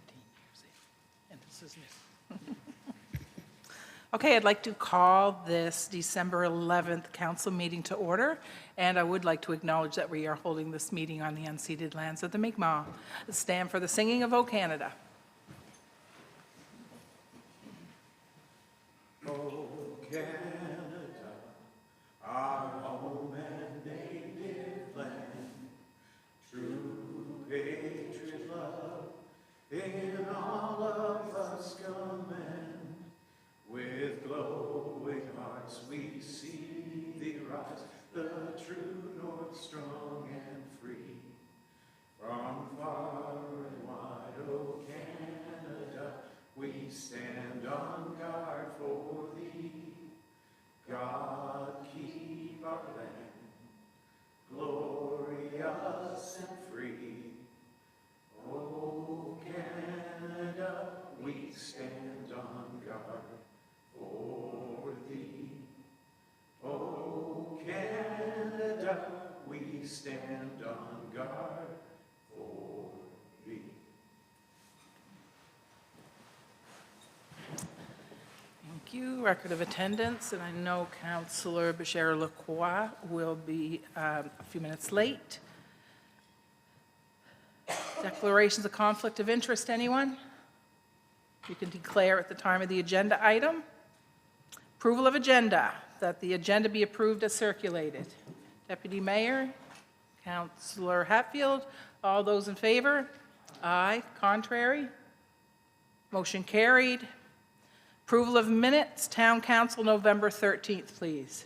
years in, and this is new. Okay, I'd like to call this December 11th council meeting to order, and I would like to acknowledge that we are holding this meeting on the unceded lands of the Mi'kmaq. Stand for the singing of O Canada. O Canada, our home and native land, true patriot love in all of us commend. With glowing hearts we see thee rise, the true north strong and free. From far and wide, O Canada, we stand on guard for thee. God keep our land glorious and free. O Canada, we stand on guard for thee. O Canada, we stand on guard for thee. Thank you. Record of attendance, and I know Councillor Bashir Lacroix will be a few minutes late. Declarations of conflict of interest, anyone? You can declare at the time of the agenda item. Approval of agenda, that the agenda be approved as circulated. Deputy Mayor, Councillor Hatfield, all those in favor? Aye. Contrary? Motion carried. Approval of minutes, Town Council, November 13th, please.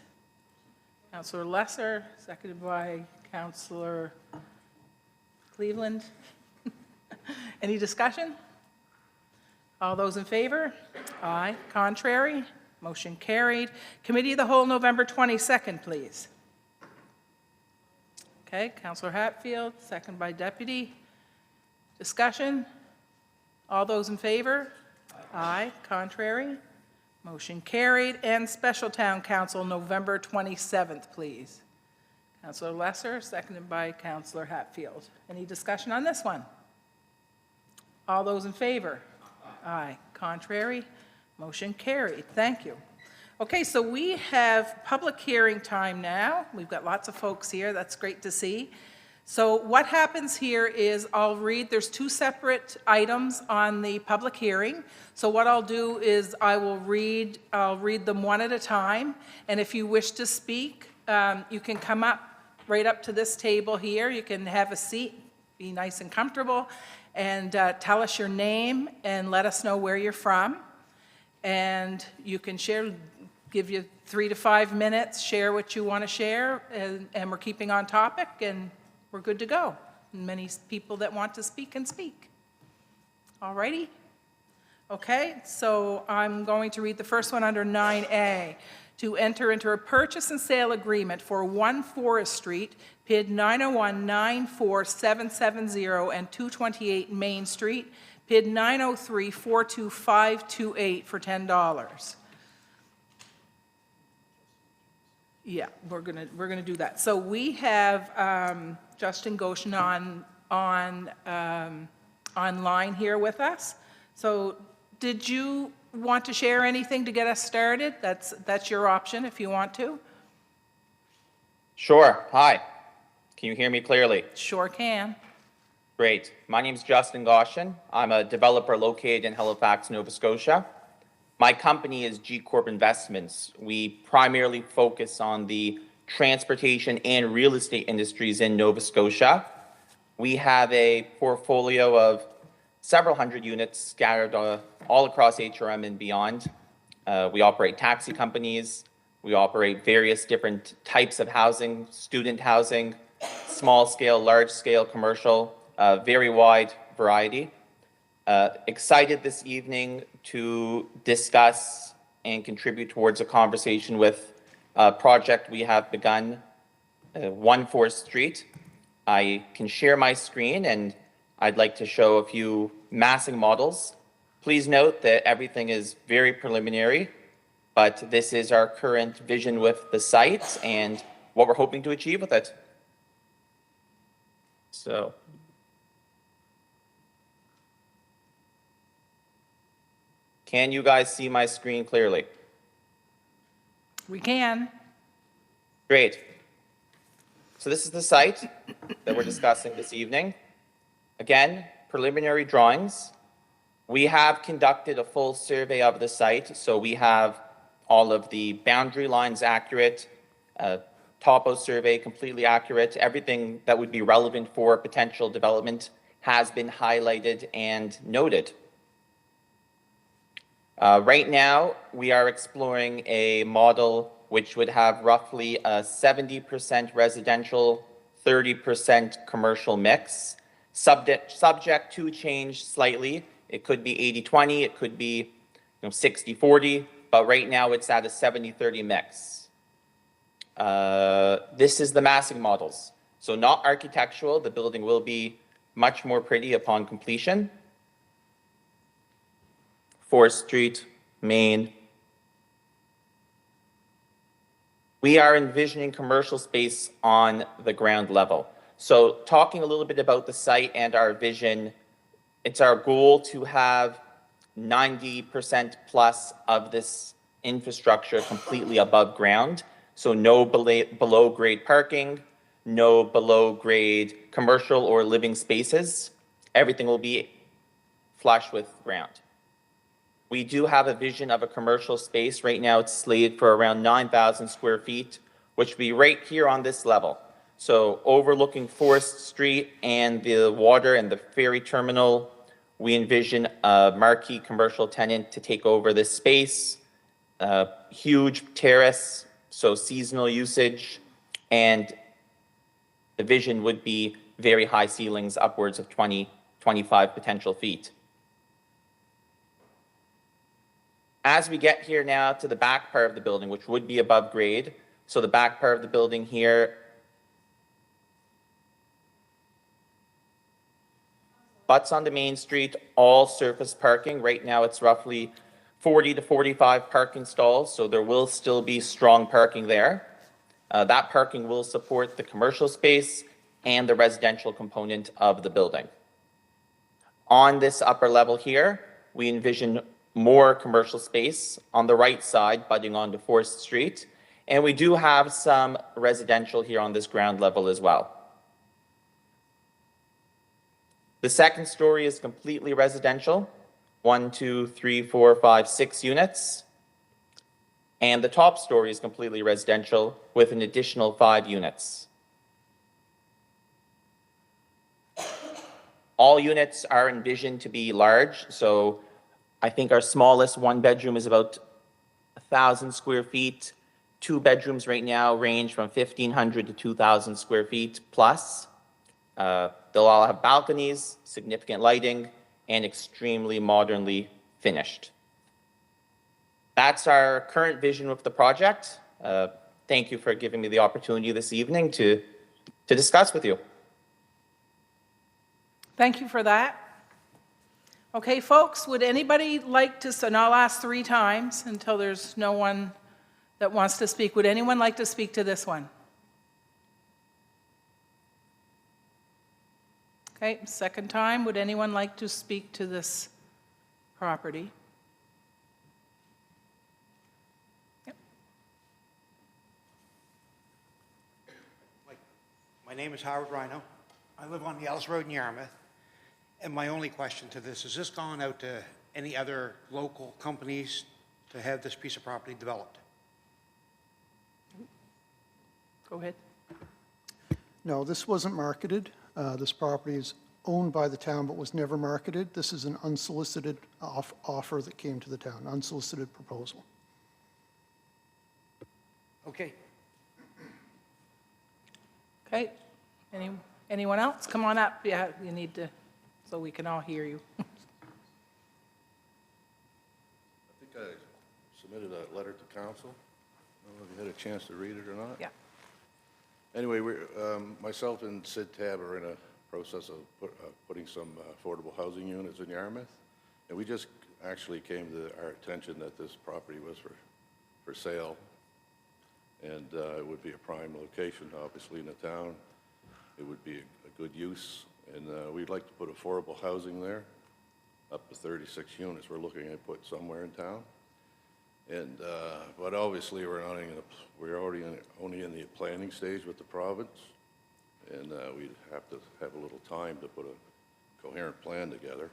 Councillor Lesser, seconded by Councillor Cleveland. Any discussion? All those in favor? Aye. Contrary? Motion carried. Committee of the Whole, November 22nd, please. Okay, Councillor Hatfield, second by Deputy. Discussion? All those in favor? Aye. Contrary? Motion carried. And Special Town Council, November 27th, please. Councillor Lesser, seconded by Councillor Hatfield. Any discussion on this one? All those in favor? Aye. Contrary? Motion carried. Thank you. Okay, so we have public hearing time now. We've got lots of folks here. That's great to see. So what happens here is I'll read, there's two separate items on the public hearing. So what I'll do is I'll read them one at a time. And if you wish to speak, you can come up right up to this table here. You can have a seat, be nice and comfortable, and tell us your name and let us know where you're from. And you can share, give you 3 to 5 minutes, share what you want to share, and we're keeping on topic, and we're good to go. Many people that want to speak can speak. All righty? Okay, so I'm going to read the first one under 9A. To enter into a purchase and sale agreement for 1 Forest Street, PID 901-94770 and 228 Main Street, PID 903-42528 for $10. Yeah, we're gonna do that. So we have Justin Goshen online here with us. So did you want to share anything to get us started? That's your option if you want to. Sure. Hi. Can you hear me clearly? Sure can. Great. My name is Justin Goshen. I'm a developer located in Halifax, Nova Scotia. My company is G Corp Investments. We primarily focus on the transportation and real estate industries in Nova Scotia. We have a portfolio of several hundred units scattered all across HRM and beyond. We operate taxi companies. We operate various different types of housing, student housing, small scale, large scale commercial, very wide variety. Excited this evening to discuss and contribute towards a conversation with a project we have begun, 1 Forest Street. I can share my screen and I'd like to show a few massing models. Please note that everything is very preliminary, but this is our current vision with the site and what we're hoping to achieve with it. So, Can you guys see my screen clearly? We can. Great. So this is the site that we're discussing this evening. Again, preliminary drawings. We have conducted a full survey of the site, so we have all of the boundary lines accurate, topo survey completely accurate. Everything that would be relevant for potential development has been highlighted and noted. Right now, we are exploring a model which would have roughly a 70% residential, 30% commercial mix, subject to change slightly. It could be 80-20, it could be 60-40, but right now it's at a 70-30 mix. This is the massing models. So not architectural, the building will be much more pretty upon completion. 4th Street, Main. We are envisioning commercial space on the ground level. So talking a little bit about the site and our vision, it's our goal to have 90% plus of this infrastructure completely above ground. So no below grade parking, no below grade commercial or living spaces. Everything will be flush with ground. We do have a vision of a commercial space. Right now it's slated for around 9,000 square feet, which will be right here on this level. So overlooking 4th Street and the water and the ferry terminal, we envision a marquee commercial tenant to take over this space, a huge terrace, so seasonal usage, and the vision would be very high ceilings, upwards of 20, 25 potential feet. As we get here now to the back part of the building, which would be above grade, so the back part of the building here butts onto Main Street, all surface parking. Right now it's roughly 40 to 45 parking stalls, so there will still be strong parking there. That parking will support the commercial space and the residential component of the building. On this upper level here, we envision more commercial space on the right side, butting onto 4th Street. And we do have some residential here on this ground level as well. The second story is completely residential, 1, 2, 3, 4, 5, 6 units. And the top story is completely residential with an additional 5 units. All units are envisioned to be large, so I think our smallest 1-bedroom is about 1,000 square feet. 2 bedrooms right now range from 1,500 to 2,000 square feet plus. They'll all have balconies, significant lighting, and extremely modernly finished. That's our current vision of the project. Thank you for giving me the opportunity this evening to discuss with you. Thank you for that. Okay, folks, would anybody like to, and I'll ask 3 times until there's no one that wants to speak. Would anyone like to speak to this one? Okay, second time, would anyone like to speak to this property? Yep. My name is Howard Rhino. I live on the Ellis Road in Yarmouth. And my only question to this, has this gone out to any other local companies to have this piece of property developed? Go ahead. No, this wasn't marketed. This property is owned by the town but was never marketed. This is an unsolicited offer that came to the town, unsolicited proposal. Okay. Okay, anyone else? Come on up, yeah, you need to, so we can all hear you. I think I submitted a letter to council. I don't know if you had a chance to read it or not. Yeah. Anyway, myself and Sid Tab are in a process of putting some affordable housing units in Yarmouth. And we just actually came to our attention that this property was for sale. And it would be a prime location, obviously, in the town. It would be a good use. And we'd like to put affordable housing there. up to 36 units we're looking at put somewhere in town. And, but obviously, we're already only in the planning stage with the province, and we'd have to have a little time to put a coherent plan together.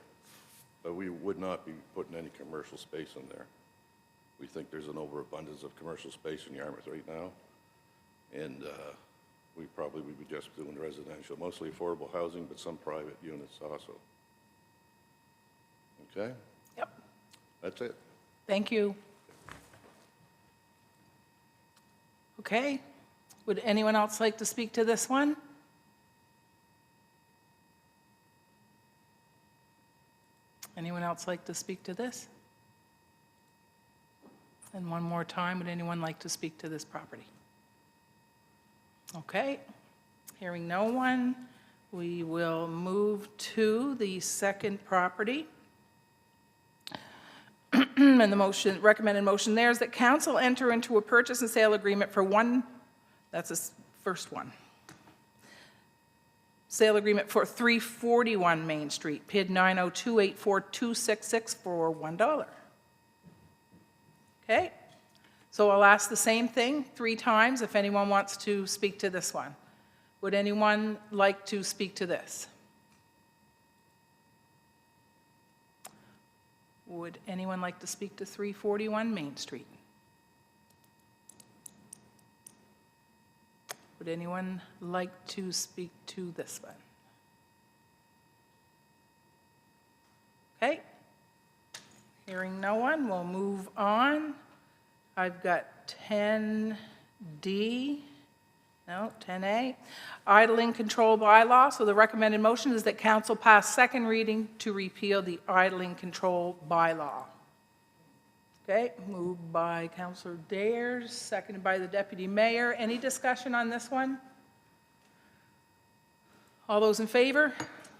But we would not be putting any commercial space in there. We think there's an overabundance of commercial space in Yarmouth right now, and we probably would be just doing residential, mostly affordable housing, but some private units also. Okay? Yep. That's it. Thank you. Okay. Would anyone else like to speak to this one? Anyone else like to speak to this? And one more time, would anyone like to speak to this property? Okay. Hearing no one, we will move to the second property. And the motion, recommended motion there is that council enter into a purchase and sale agreement for that's the first one. Sale agreement for 341 Main Street, PID 902842266 for $1. Okay? So I'll ask the same thing 3 times if anyone wants to speak to this one. Would anyone like to speak to this? Would anyone like to speak to 341 Main Street? Would anyone like to speak to this one? Okay. Hearing no one, we'll move on. I've got 10D, no, 10A, idling control bylaw. So the recommended motion is that council pass second reading to repeal the idling control bylaw. Okay, moved by Councillor Dares, seconded by the Deputy Mayor. Any discussion on this one? All those in favor?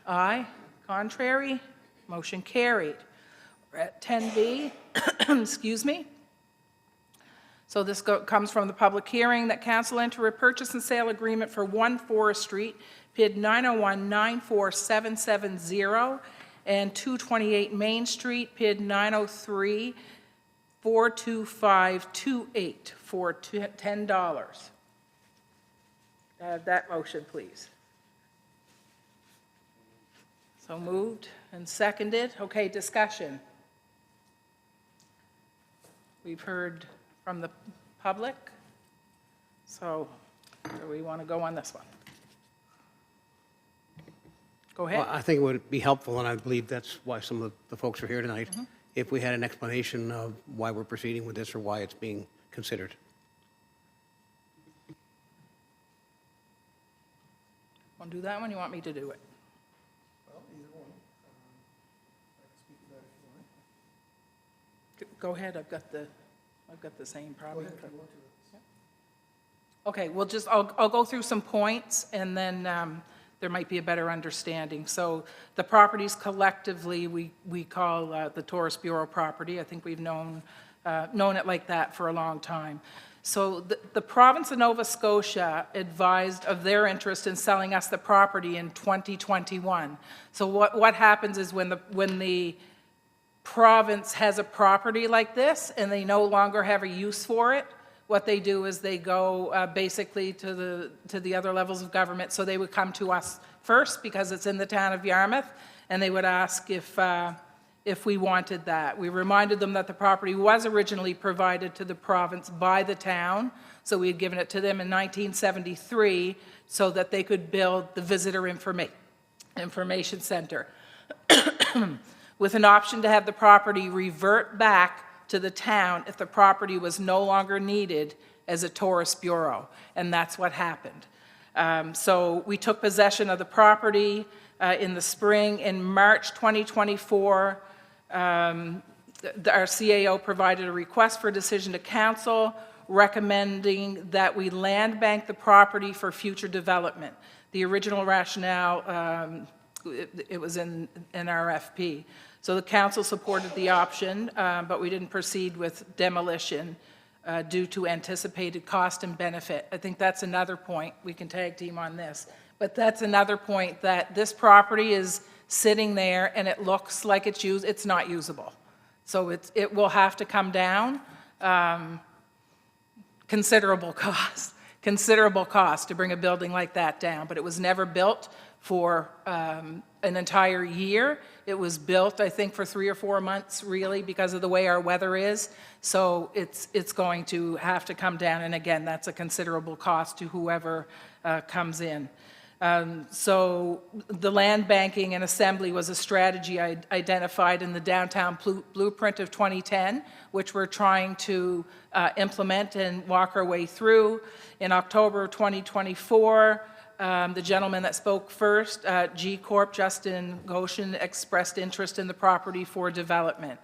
Aye. Contrary? Motion carried. We're at 10B, excuse me. So this comes from the public hearing that council enter a purchase and sale agreement for 1 Forest Street, PID 901-94770, and 228 Main Street, PID 903-42528 for $10. Have that motion, please. So moved and seconded. Okay, discussion. We've heard from the public. So do we want to go on this one? Go ahead. Well, I think it would be helpful, and I believe that's why some of the folks are here tonight, if we had an explanation of why we're proceeding with this or why it's being considered. Want to do that one? You want me to do it? Well, either one. I can speak to that if you want. Go ahead. I've got the same Go problem. ahead if you want to. Okay, we'll just, I'll go through some points, and then there might be a better understanding. So the properties collectively, we call the Tourist Bureau property. I think we've known it like that for a long time. So the province of Nova Scotia advised of their interest in selling us the property in 2021. So what happens is when the province has a property like this and they no longer have a use for it, what they do is they go basically to the other levels of government. So they would come to us first because it's in the town of Yarmouth, and they would ask if we wanted that. We reminded them that the property was originally provided to the province by the town, so we had given it to them in 1973 so that they could build the visitor information center, with an option to have the property revert back to the town if the property was no longer needed as a tourist bureau, and that's what happened. So we took possession of the property in the spring. In March 2024, our CAO provided a request for a decision to council recommending that we land bank the property for future development. The original rationale, it was in an RFP. So the council supported the option, but we didn't proceed with demolition due to anticipated cost and benefit. I think that's another point. We can tag team on this. But that's another point, that this property is sitting there, and it looks like it's not usable. So it will have to come down. Considerable cost to bring a building like that down, but it was never built for an entire year. It was built, I think, for 3 or 4 months, really, because of the way our weather is. So it's going to have to come down, and again, that's a considerable cost to whoever comes in. So the land banking and assembly was a strategy I identified in the downtown blueprint of 2010, which we're trying to implement and walk our way through. In October of 2024, the gentleman that spoke first, G Corp, Justin Goshen, expressed interest in the property for development.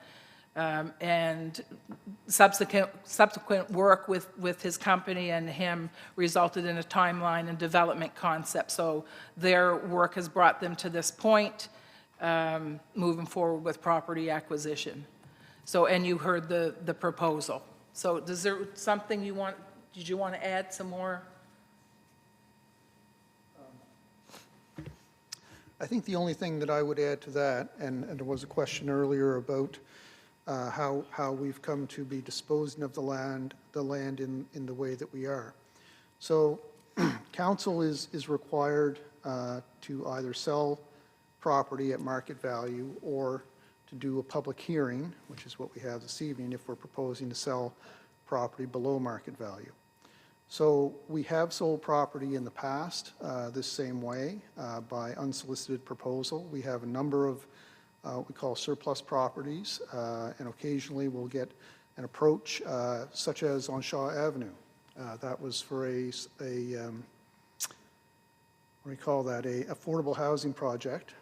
And subsequent work with his company and him resulted in a timeline and development concept. So their work has brought them to this point, moving forward with property acquisition. So, and you heard the proposal. So is there something did you want to add some more? I think the only thing that I would add to that, and there was a question earlier about how we've come to be disposing of the land in the way that we are. So council is required to either sell property at market value or to do a public hearing, which is what we have this evening, if we're proposing to sell property below market value. So we have sold property in the past this same way by unsolicited proposal. We have a number of we call surplus properties, and occasionally we'll get an approach, such as on Shaw Avenue. That was for what do we call that, a affordable housing project.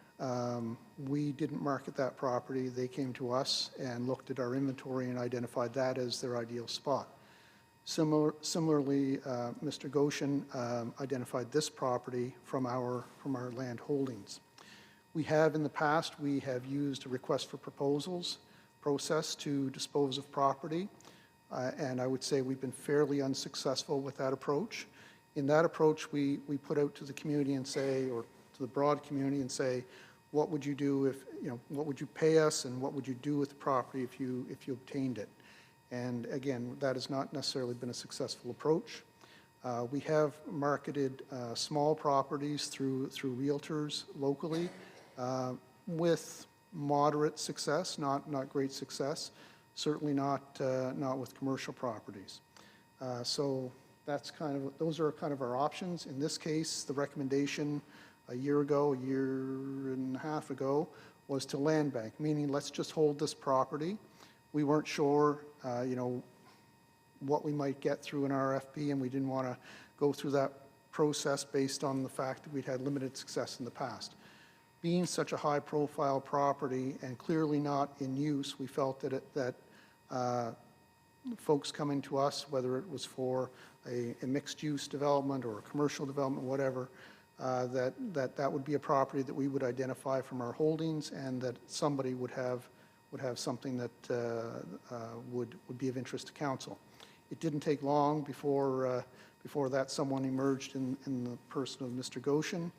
We didn't market that property. They came to us and looked at our inventory and identified that as their ideal spot. Similarly, Mr. Goshen identified this property from our land holdings. We have in the past, we have used a request for proposals process to dispose of property, and I would say we've been fairly unsuccessful with that approach. In that approach, we put out to the community and say, or to the broad community and say, what would you do if, what would you pay us and what would you do with the property if you obtained it? And again, that has not necessarily been a successful approach. We have marketed small properties through realtors locally with moderate success, not great success, certainly not with commercial properties. So those are kind of our options. In this case, the recommendation a year and a half ago, was to land bank, meaning let's just hold this property. We weren't sure, what we might get through an RFP, and we didn't want to go through that process based on the fact that we'd had limited success in the past. Being such a high-profile property and clearly not in use, we felt that folks coming to us, whether it was for a mixed-use development or a commercial development, whatever, that would be a property that we would identify from our holdings, and that somebody would have something that would be of interest to council. It didn't take long before that someone emerged in the person of Mr. Goshen.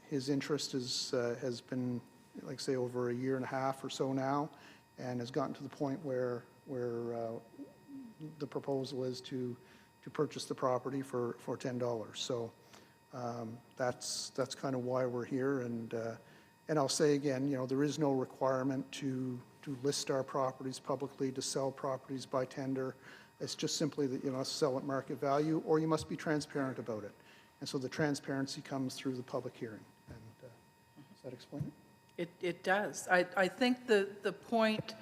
His interest has been, like I say, over a year and a half or so now, and has gotten to the point where the proposal is to purchase the property for $10. So that's kind of why we're here. And I'll say again, there is no requirement to list our properties publicly, to sell properties by tender. It's just simply that you must sell at market value, or you must be transparent about it. And so the transparency comes through the public hearing. And does that explain it? It does. I think the point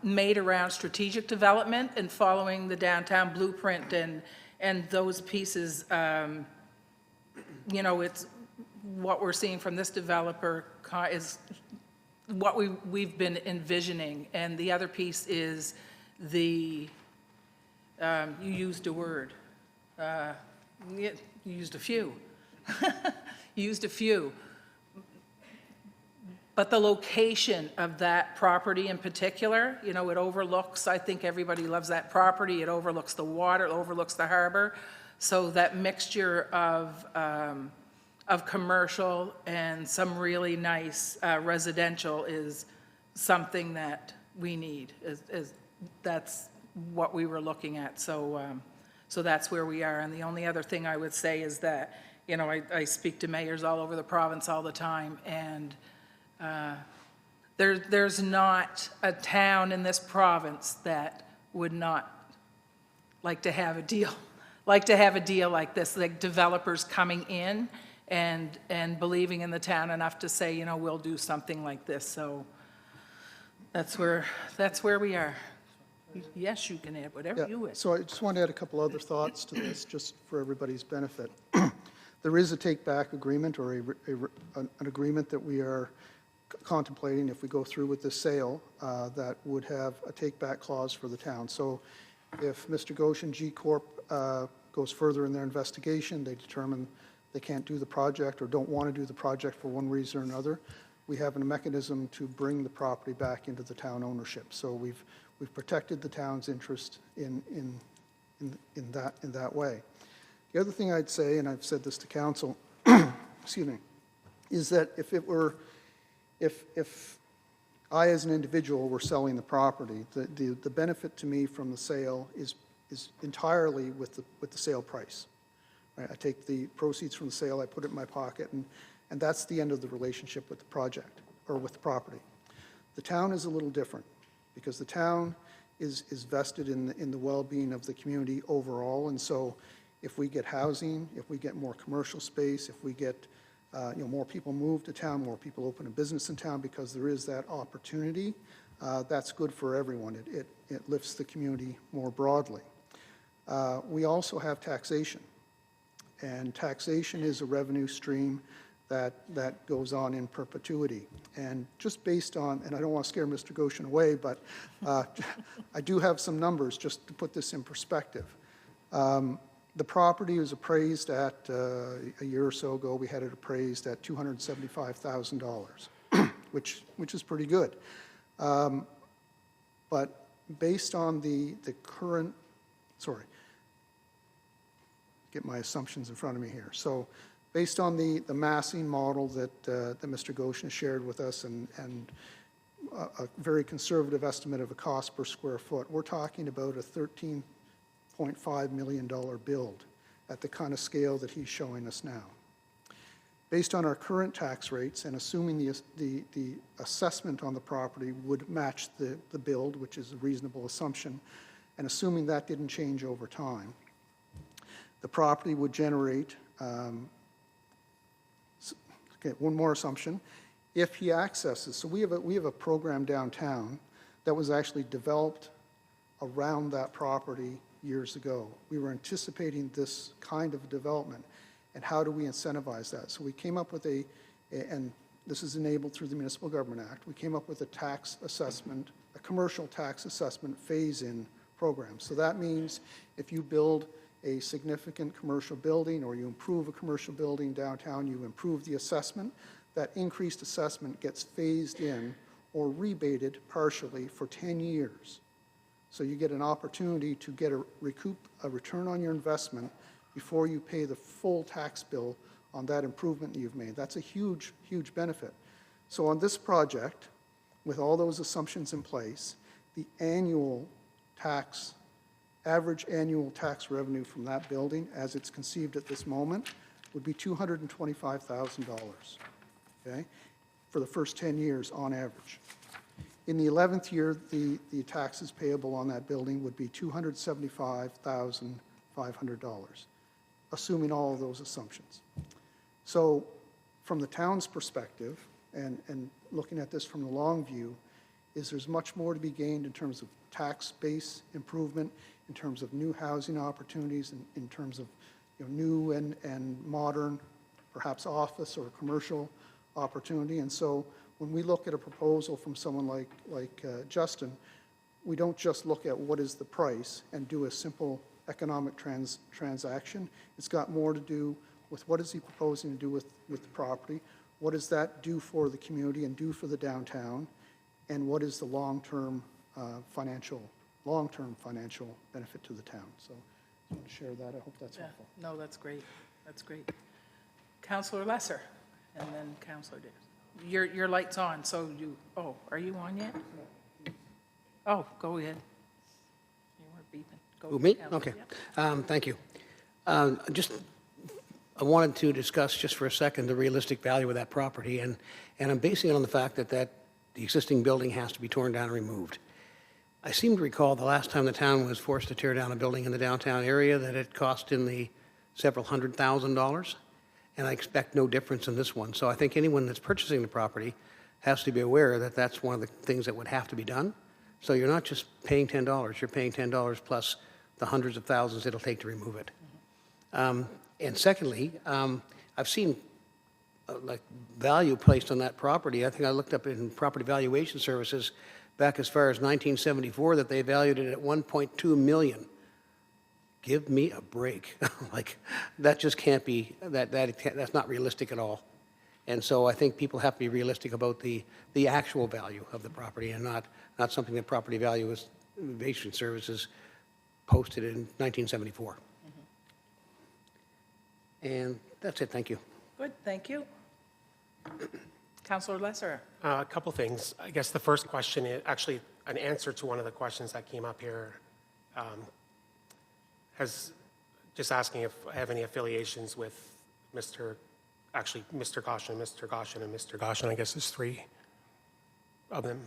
made around strategic development and following the downtown blueprint and those pieces, it's what we're seeing from this developer is what we've been envisioning. And the other piece is you used a word. You used a few. You used a few. But the location of that property in particular, it overlooks, I think everybody loves that property. It overlooks the water, it overlooks the harbor. So that mixture of of commercial and some really nice residential is something that we need, that's what we were looking at. So that's where we are. And the only other thing I would say is that, you know, I speak to mayors all over the province all the time, and there's not a town in this province that would not like to have a deal like this, like developers coming in and believing in the town enough to say, you know, we'll do something like this. So that's where we are. Yes, you can add whatever you Yeah, wish. so I just want to add a couple other thoughts to this, just for everybody's benefit. There is a take-back agreement, or an agreement that we are contemplating if we go through with this sale, that would have a take-back clause for the town. So if Mr. Goshen G Corp. Goes further in their investigation, they determine they can't do the project or don't want to do the project for one reason or another, we have a mechanism to bring the property back into the town ownership. So we've protected the town's interest in that way. The other thing I'd say, and I've said this to council, excuse me, is that if I as an individual were selling the property, the benefit to me from the sale is entirely with the sale price. Right? I take the proceeds from the sale, I put it in my pocket, and that's the end of the relationship with the project, or with the property. The town is a little different, because the town is vested in the well-being of the community overall, and so if we get housing, if we get more commercial space, if we get more people move to town, more people open a business in town because there is that opportunity, that's good for everyone. It lifts the community more broadly. We also have taxation, and taxation is a revenue stream that goes on in perpetuity. And just based on, and I don't want to scare Mr. Goshen away, but I do have some numbers just to put this in perspective. The property was appraised at, a year or so ago, we had it appraised at $275,000, which is pretty good. But based on the current, get my assumptions in front of me here. So based on the massing model that Mr. Goshen shared with us, and a very conservative estimate of a cost per square foot, we're talking about a $13.5 million build at the kind of scale that he's showing us now. Based on our current tax rates, and assuming the assessment on the property would match the build, which is a reasonable assumption, and assuming that didn't change over time, the property would generate, one more assumption, if he accesses, so we have a program downtown that was actually developed around that property years ago. We were anticipating this kind of development, and how do we incentivize that? So we came up with and this is enabled through the Municipal Government Act, we came up with a tax assessment, a commercial tax assessment phase-in program. So that means if you build a significant commercial building, or you improve a commercial building downtown, you improve the assessment, that increased assessment gets phased in or rebated partially for 10 years. So you get an opportunity to recoup a return on your investment before you pay the full tax bill on that improvement that you've made. That's a huge, huge benefit. So on this project, with all those assumptions in place, the average annual tax revenue from that building, as it's conceived at this moment, would be $225,000, okay, for the first 10 years on average. In the 11th year, the taxes payable on that building would be $275,500, assuming all of those assumptions. So from the town's perspective, and looking at this from the long view, is there's much more to be gained in terms of tax base improvement, in terms of new housing opportunities, in terms of new and modern, perhaps office or commercial opportunity. And so when we look at a proposal from someone like Justin, we don't just look at what is the price and do a simple economic transaction. It's got more to do with what is he proposing to do with the property, what does that do for the community and do for the downtown, and what is the long-term financial benefit to the town. So I want to share that. I hope that's helpful. No, that's great. That's great. Counselor Lesser, and then Counselor Davis. Your light's on, so you, oh, are you on yet? Oh, go ahead. You weren't beeping. Go, Who, me? Counselor, Okay. yep. Thank you. I wanted to discuss just for a second the realistic value of that property, and I'm basing it on the fact that the existing building has to be torn down and removed. I seem to recall the last time the town was forced to tear down a building in the downtown area that it cost in the several $100,000, and I expect no difference in this one. So I think anyone that's purchasing the property has to be aware that that's one of the things that would have to be done. So you're not just paying $10, you're paying $10 plus the hundreds of thousands it'll take to remove it. And secondly, I've seen like value placed on that property. I think I looked up in property valuation services back as far as 1974 that they valued it at $1.2 million. Give me a break. Like, that just can't be, that's not realistic at all. And so I think people have to be realistic about the actual value of the property and not something that property valuation services posted in 1974. And that's it, thank you. Good, thank you. Counselor Lesser. A couple things. I guess the first question is actually an answer to one of the questions that came up here. Just asking if I have any affiliations with Mr. Goshen, Mr. Goshen, and Mr. Goshen. I guess there's three of them.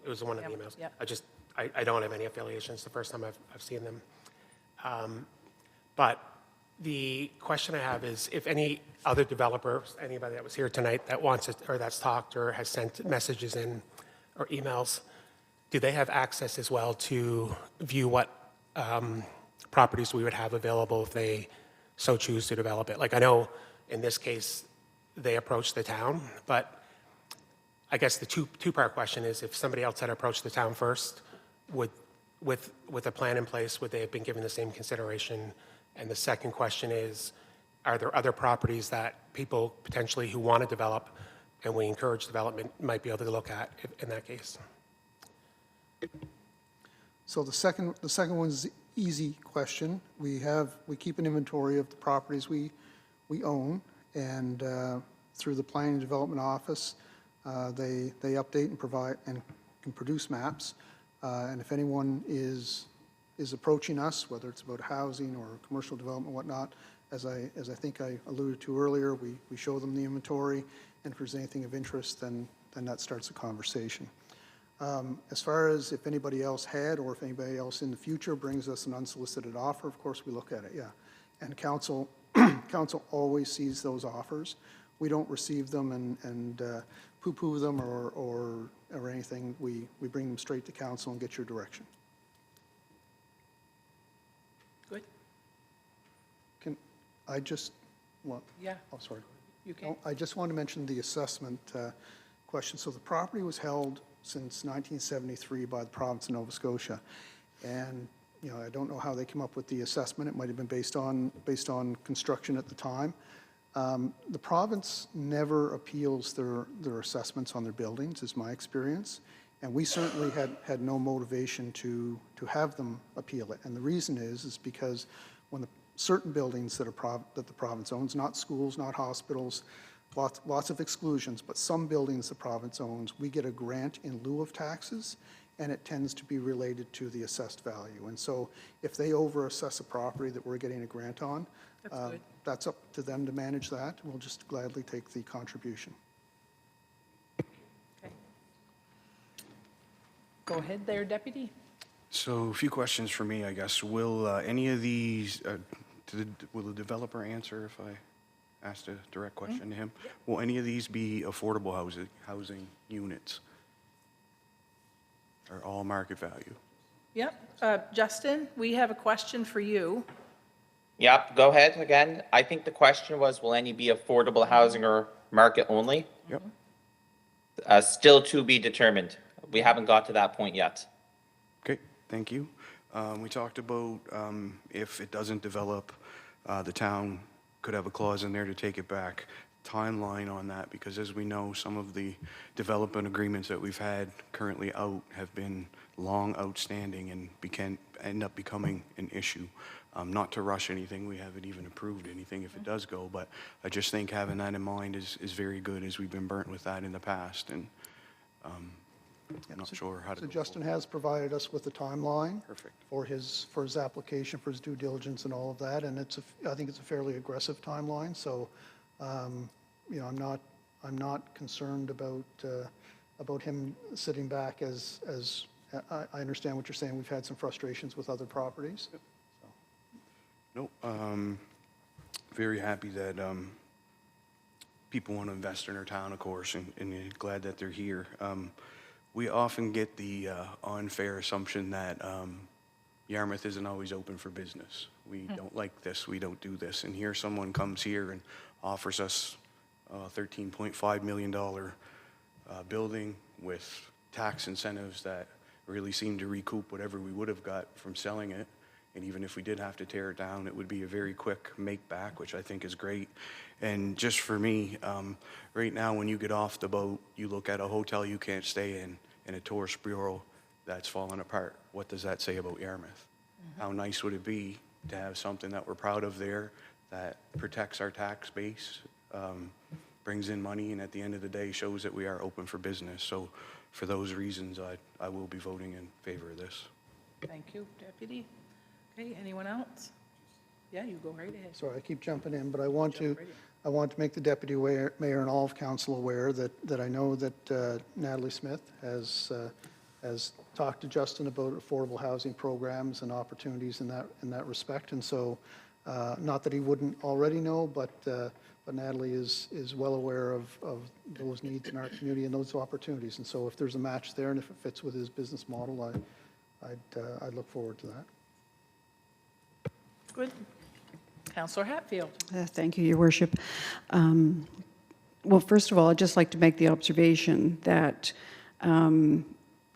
It was one of the Yep, emails. yep. I don't have any affiliations. The first time I've seen them. But the question I have is if any other developers, anybody that was here tonight that wants it or that's talked or has sent messages in or emails, do they have access as well to view what properties we would have available if they so choose to develop it? Like, I know in this case they approached the town, but I guess the two-part question is if somebody else had approached the town first, with a plan in place, would they have been given the same consideration? And the second question is, are there other properties that people potentially who want to develop and we encourage development might be able to look at in that case? So the second one's the easy question. We keep an inventory of the properties we own, and through the Planning and Development Office, they update and provide and can produce maps. And if anyone is approaching us, whether it's about housing or commercial development, whatnot, as I think I alluded to earlier, we show them the inventory, and if there's anything of interest, then that starts a conversation. As far as if anybody else had, or if anybody else in the future brings us an unsolicited offer, of course we look at it, yeah. And council always sees those offers. We don't receive them and poo-poo them or anything. We bring them straight to council and get your direction. Good, Can I just, well, yeah, oh, sorry. you can. No, I just want to mention the assessment question. So the property was held since 1973 by the province of Nova Scotia. And, you know, I don't know how they came up with the assessment. It might have been based on construction at the time. The province never appeals their assessments on their buildings, is my experience. And we certainly had no motivation to have them appeal it. And the reason is because when certain buildings that the province owns, not schools, not hospitals, lots of exclusions, but some buildings the province owns, we get a grant in lieu of taxes, and it tends to be related to the assessed value. And so if they overassess a property that we're getting a grant on, That's good. that's up to them to manage that. We'll just gladly take the contribution. Okay. Go ahead there, Deputy. So a few questions for me, I guess. Will any of these, will the developer answer if I asked a direct question to him? Will any of these be affordable housing units? Or all market value? Yep. Justin, we have a question for you. Yep, go ahead again. I think the question was, will any be affordable housing or market only? Yep. Still to be determined. We haven't got to that point yet. Okay, thank you. We talked about if it doesn't develop, the town could have a clause in there to take it back. Timeline on that, because as we know, some of the development agreements that we've had currently out have been long outstanding and end up becoming an issue. Not to rush anything, we haven't even approved anything if it does go, but I just think having that in mind is very good, as we've been burnt with that in the past, and I'm not sure how to So go Justin forward. has provided us with a timeline. Perfect. For his application, for his due diligence and all of that, and I think it's a fairly aggressive timeline, so, you know, I'm not concerned about him sitting back as, I understand what you're saying, we've had some frustrations with other properties. Nope, very happy that people want to invest in our town, of course, and glad that they're here. We often get the unfair assumption that Yarmouth isn't always open for business. We don't like this, we don't do this. And here someone comes here and offers us a $13.5 million building with tax incentives that really seem to recoup whatever we would have got from selling it. And even if we did have to tear it down, it would be a very quick make back, which I think is great. And just for me, right now when you get off the boat, you look at a hotel you can't stay in, and a tourist bureau that's fallen apart. What does that say about Yarmouth? How nice would it be to have something that we're proud of there, that protects our tax base, brings in money, and at the end of the day shows that we are open for business. So for those reasons, I will be voting in favor of this. Thank you, Deputy. Okay, anyone else? Yeah, you go right ahead. Sorry, I keep jumping in, but I want to right in. make the deputy mayor and all of council aware that I know that Natalie Smith has talked to Justin about affordable housing programs and opportunities in that respect. And so, not that he wouldn't already know, but Natalie is well aware of those needs in our community and those opportunities. And so if there's a match there and if it fits with his business model, I'd look forward to that. Good. Councillor Hatfield. Thank you, Your Worship. Well, first of all, I'd just like to make the observation that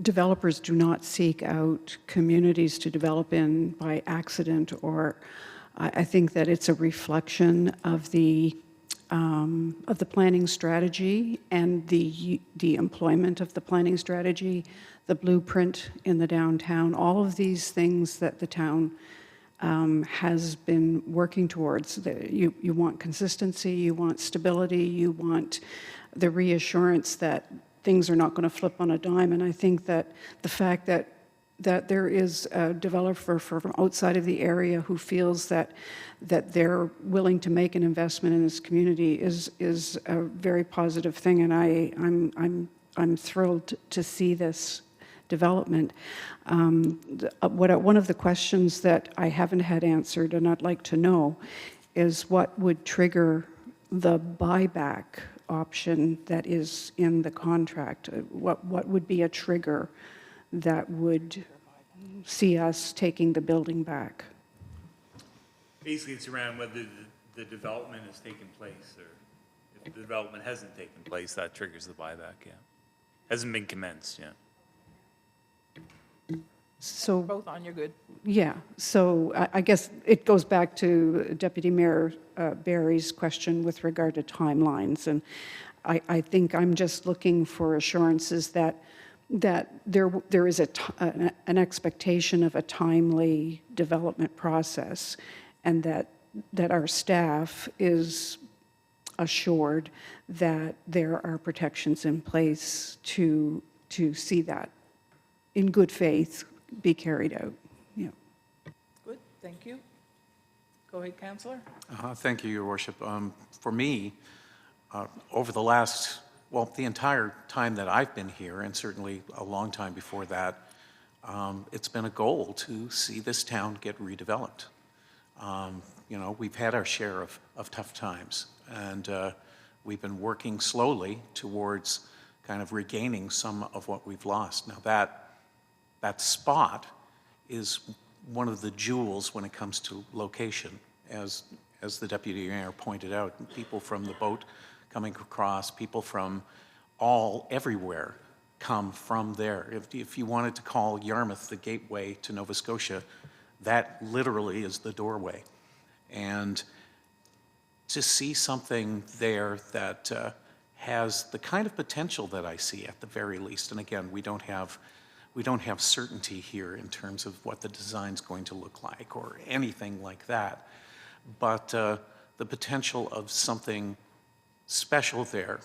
developers do not seek out communities to develop in by accident, or I think that it's a reflection of the planning strategy and the employment of the planning strategy, the blueprint in the downtown, all of these things that the town has been working towards. You want consistency, you want stability, you want the reassurance that things are not going to flip on a dime. And I think that the fact that there is a developer from outside of the area who feels that they're willing to make an investment in this community is a very positive thing, and I'm thrilled to see this development. One of the questions that I haven't had answered, and I'd like to know, is what would trigger the buyback option that is in the contract? What would be a trigger that would see us taking the building back? Basically, it's around whether the development has taken place, or if the development hasn't taken place, that triggers the buyback, yeah. Hasn't been commenced, yeah. So, Both on, you're good. yeah, so I guess it goes back to Deputy Mayor Barry's question with regard to timelines, and I think I'm just looking for assurances that there is an expectation of a timely development process, and that our staff is assured that there are protections in place to see that in good faith be carried out. Yeah. Good, thank you. Go ahead, Councillor. Thank you, Your Worship. For me, over the last, the entire time that I've been here, and certainly a long time before that, it's been a goal to see this town get redeveloped. You know, we've had our share of tough times, and we've been working slowly towards kind of regaining some of what we've lost. Now, that spot is one of the jewels when it comes to location, as the Deputy Mayor pointed out. People from the boat coming across, people from everywhere come from there. If you wanted to call Yarmouth the gateway to Nova Scotia, that literally is the doorway. And to see something there that has the kind of potential that I see at the very least, and again, we don't have we don't have certainty here in terms of what the design's going to look like or anything like that. But the potential of something special there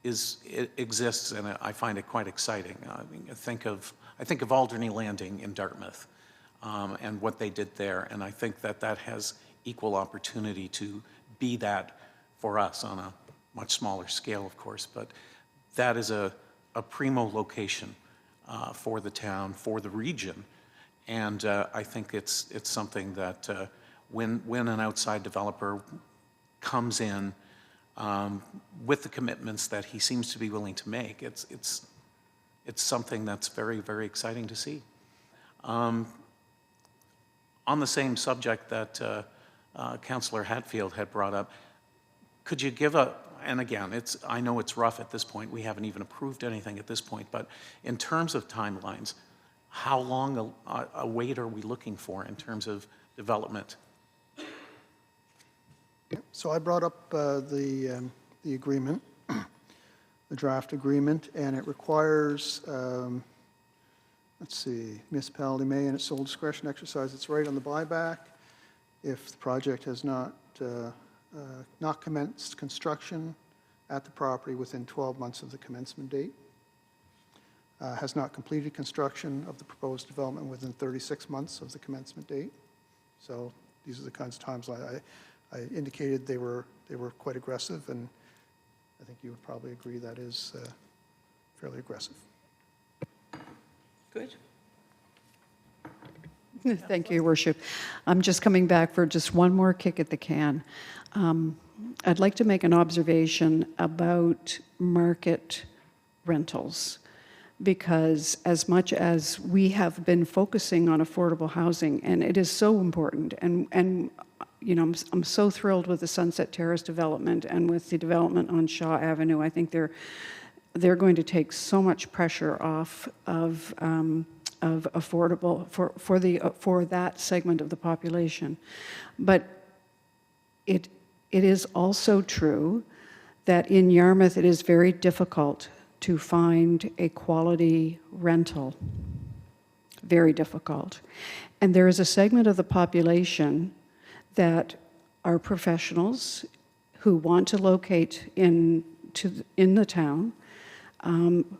it exists, and I find it quite exciting. I mean, I think of Alderney Landing in Dartmouth and what they did there, and I think that that has equal opportunity to be that for us on a much smaller scale, of course, but that is a primo location for the town, for the region, and I think it's something that when an outside developer comes in with the commitments that he seems to be willing to make, it's something that's very, very exciting to see. On the same subject that Councillor Hatfield had brought up, could you give and again, I know it's rough at this point, we haven't even approved anything at this point, but in terms of timelines, how long a wait are we looking for in terms of development? So I brought up the agreement, the draft agreement, and it requires, let's see, municipality may, in its sole discretion, exercise its right on the buyback if the project has not commenced construction at the property within 12 months of the commencement date, has not completed construction of the proposed development within 36 months of the commencement date. So these are the kinds of times I indicated they were quite aggressive, and I think you would probably agree that is fairly aggressive. Good. Thank you, Your Worship. I'm just coming back for just one more kick at the can. I'd like to make an observation about market rentals, because as much as we have been focusing on affordable housing, and it is so important, and you know, I'm so thrilled with the Sunset Terrace development and with the development on Shaw Avenue. I think they're going to take so much pressure off of affordable for that segment of the population. But it is also true that in Yarmouth it is very difficult to find a quality rental. Very difficult. And there is a segment of the population that are professionals who want to locate in the town,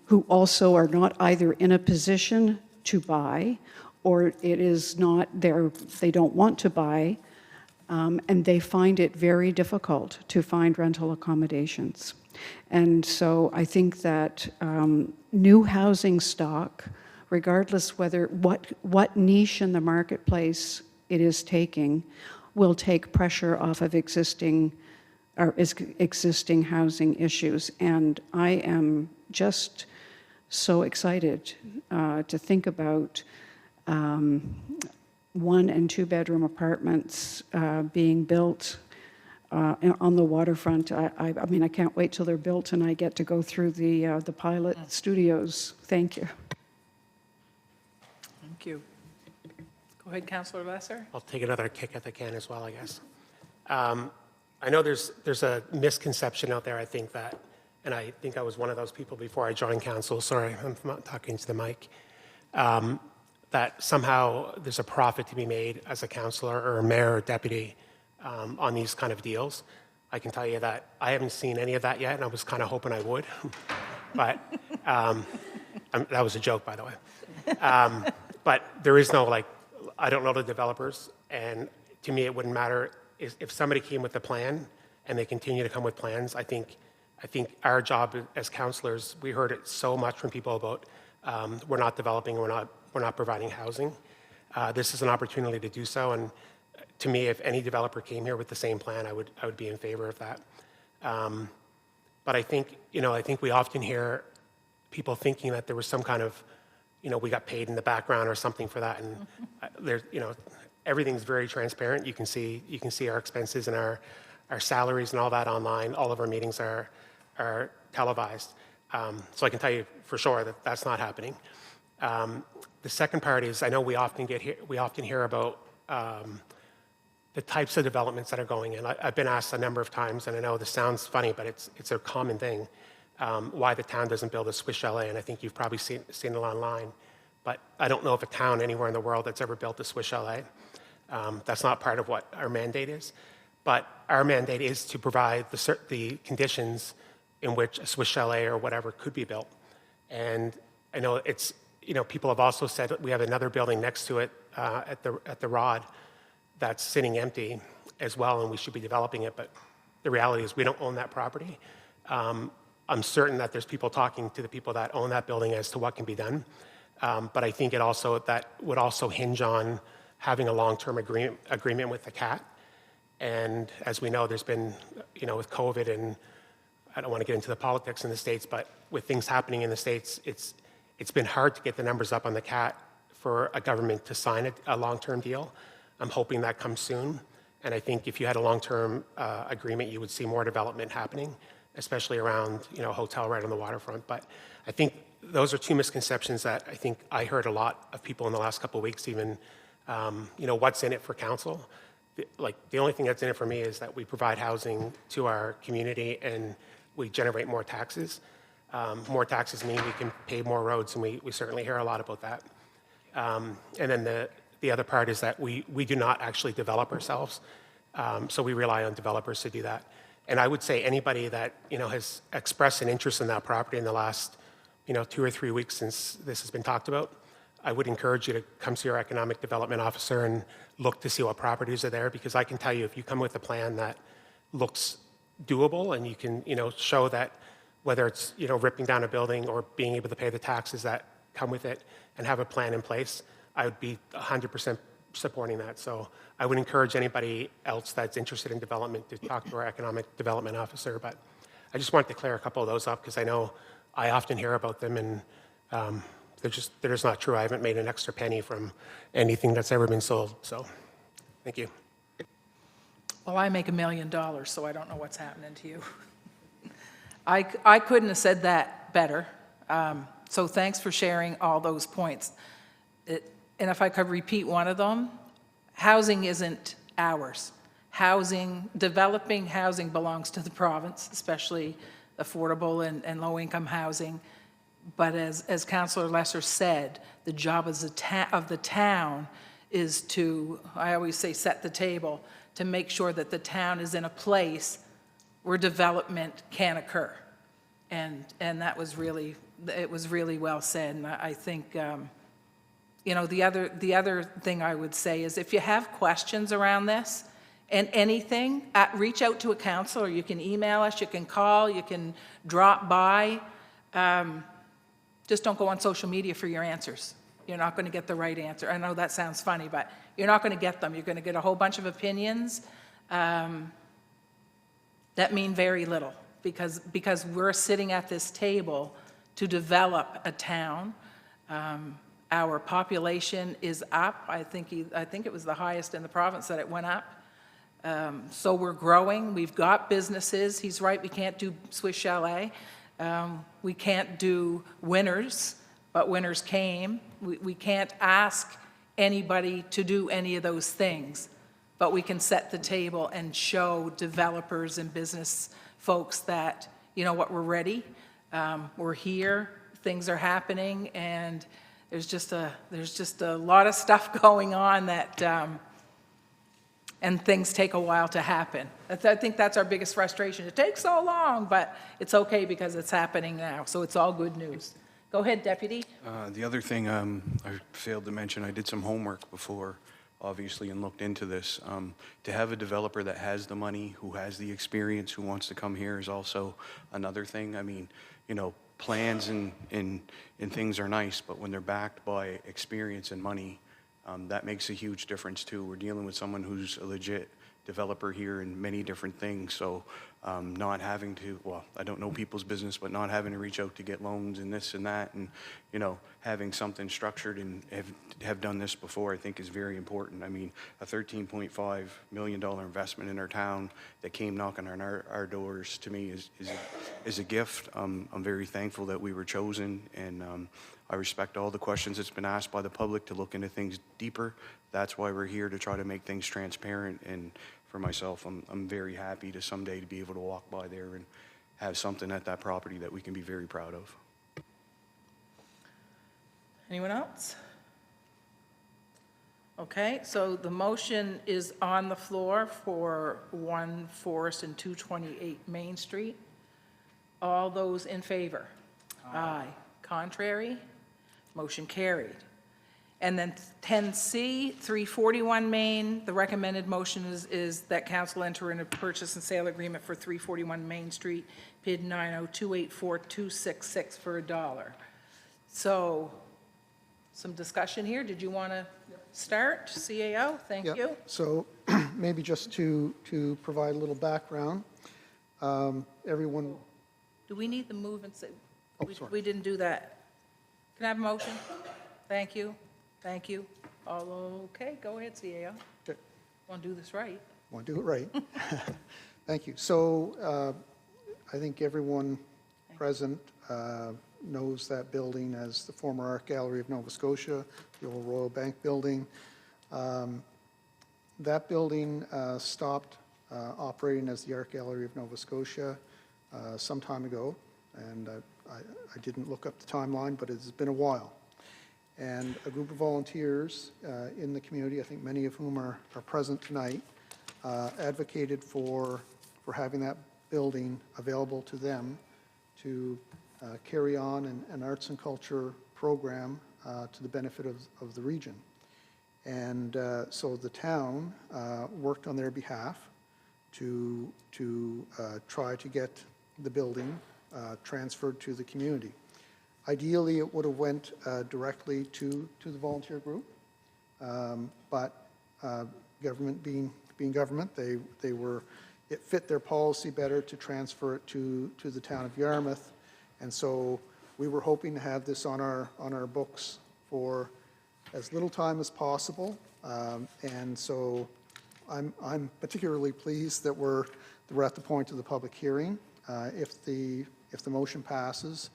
who also are not either in a position to buy, or it is not they don't want to buy, and they find it very difficult to find rental accommodations. And so I think that new housing stock, regardless what niche in the marketplace it is taking, will take pressure off of existing housing issues. And I am just so excited to think about 1- and 2-bedroom apartments being built on the waterfront. I mean, I can't wait till they're built and I get to go through the pilot studios. Thank you. Thank you. Go ahead, Councillor Lesser. I'll take another kick at the can as well, I guess. I know there's a misconception out there, I think that, and I think I was one of those people before I joined council, sorry, I'm not talking to the mic, that somehow there's a profit to be made as a councillor or a mayor or deputy on these kind of deals. I can tell you that I haven't seen any of that yet, and I was kind of hoping I would. But that was a joke, by the way. But there is no, I don't know the developers, and to me, it wouldn't matter if somebody came with a plan and they continue to come with plans. I think our job as councillors, we heard it so much from people about we're not developing, we're not providing housing. This is an opportunity to do so, and to me, if any developer came here with the same plan, I would be in favor of that. But I think we often hear people thinking that there was some kind of, we got paid in the background or something for that, and there's, everything's very transparent. You can see our expenses and our salaries and all that online. All of our meetings are televised, so I can tell you for sure that that's not happening. The second part is, I know we often hear about the types of developments that are going in. I've been asked a number of times, and I know this sounds funny, but it's a common thing, why the town doesn't build a Swiss chalet, and I think you've probably seen it online. but I don't know of a town anywhere in the world that's ever built a Swiss chalet. That's not part of what our mandate is. But our mandate is to provide the conditions in which a Swiss chalet or whatever could be built. And I know it's, people have also said that we have another building next to it at the Rod that's sitting empty as well, and we should be developing it. But the reality is we don't own that property. I'm certain that there's people talking to the people that own that building as to what can be done. But I think that would also hinge on having a long-term agreement with the CAT. And as we know, there's been, with COVID, and I don't want to get into the politics in the States, but with things happening in the States, it's been hard to get the numbers up on the CAT for a government to sign a long-term deal. I'm hoping that comes soon. And I think if you had a long-term agreement, you would see more development happening, especially around, a hotel right on the waterfront. But I think those are two misconceptions that I think I heard a lot of people in the last couple of weeks, even, what's in it for council. The only thing that's in it for me is that we provide housing to our community and we generate more taxes. More taxes mean we can pave more roads, and we certainly hear a lot about that. And then the other part is that we do not actually develop ourselves, so we rely on developers to do that. And I would say anybody that has expressed an interest in that property in the last 2 or 3 weeks since this has been talked about, I would encourage you to come see your economic development officer and look to see what properties are there, because I can tell you if you come with a plan that looks doable and you can show that whether it's ripping down a building or being able to pay the taxes that come with it and have a plan in place, I would be 100% supporting that. So I would encourage anybody else that's interested in development to talk to our economic development officer. But I just wanted to clear a couple of those up because I know I often hear about them, and they're just not true. I haven't made an extra penny from anything that's ever been sold. So thank you. Well, I make $1 million, so I don't know what's happening to you. I couldn't have said that better. So thanks for sharing all those points. And if I could repeat one of them, housing isn't ours. Developing housing belongs to the province, especially affordable and low-income housing. But as Councillor Lesser said, the job of the town is to, I always say, set the table, to make sure that the town is in a place where development can occur. And that was really, it was really well said. And I think, the other thing I would say is if you have questions around this and anything, reach out to a councillor. You can email us, you can call, you can drop by. Just don't go on social media for your answers. You're not going to get the right answer. I know that sounds funny, but you're not going to get them. You're going to get a whole bunch of opinions that mean very little, because we're sitting at this table to develop a town. Our population is up. I think it was the highest in the province that it went up. So we're growing. We've got businesses. He's right, we can't do Swiss Chalet. We can't do winners, but winners came. We can't ask anybody to do any of those things, but we can set the table and show developers and business folks that, what, we're ready. We're here. Things are happening, and there's just a lot of stuff going on that, and things take a while to happen. I think that's our biggest frustration. It takes so long, but it's okay because it's happening now, so it's all good news. Go ahead, Deputy. The other thing I failed to mention, I did some homework before, obviously, and looked into this. To have a developer that has the money, who has the experience, who wants to come here is also another thing. I mean, plans and things are nice, but when they're backed by experience and money, that makes a huge difference too. We're dealing with someone who's a legit developer here in many different things, so not having to, well, I don't know people's business, but not having to reach out to get loans and this and that, and having something structured and have done this before, I think is very important. I mean, a $13.5 million investment in our town that came knocking on our doors, to me is a gift. I'm very thankful that we were chosen, and I respect all the questions that's been asked by the public to look into things deeper. That's why we're here, to try to make things transparent. And for myself, I'm very happy to someday to be able to walk by there and have something at that property that we can be very proud of. Anyone else? Okay, so the motion is on the floor for 1 Forest and 228 Main Street. All those in favor? Aye. Contrary? Motion carried. And then 10C, 341 Main, the recommended motion is that council enter in a purchase and sale agreement for 341 Main Street, PID 902842666 for $1. So, some discussion here. Did you want to start? CAO, thank Yep. you. So maybe just to provide a little background, everyone, Do we need to move and say? Oh, we- sorry. We didn't do that. Can I have a motion? Thank you, thank you. All okay, go ahead, CAO. Okay. Want to do this right. want to do it right. Thank you. So I think everyone present knows that building as the former Art Gallery of Nova Scotia, the old Royal Bank building. That building stopped operating as the Art Gallery of Nova Scotia some time ago, and I didn't look up the timeline, but it's been a while. And a group of volunteers in the community, I think many of whom are present tonight, advocated for having that building available to them to carry on an arts and culture program to the benefit of the region. And so the town worked on their behalf to try to get the building transferred to the community. Ideally, it would have went directly to the volunteer group, but government being government, it fit their policy better to transfer it to the town of Yarmouth. And so we were hoping to have this on our books for as little time as possible. And so I'm particularly pleased that we're at the point of the public hearing. If the motion passes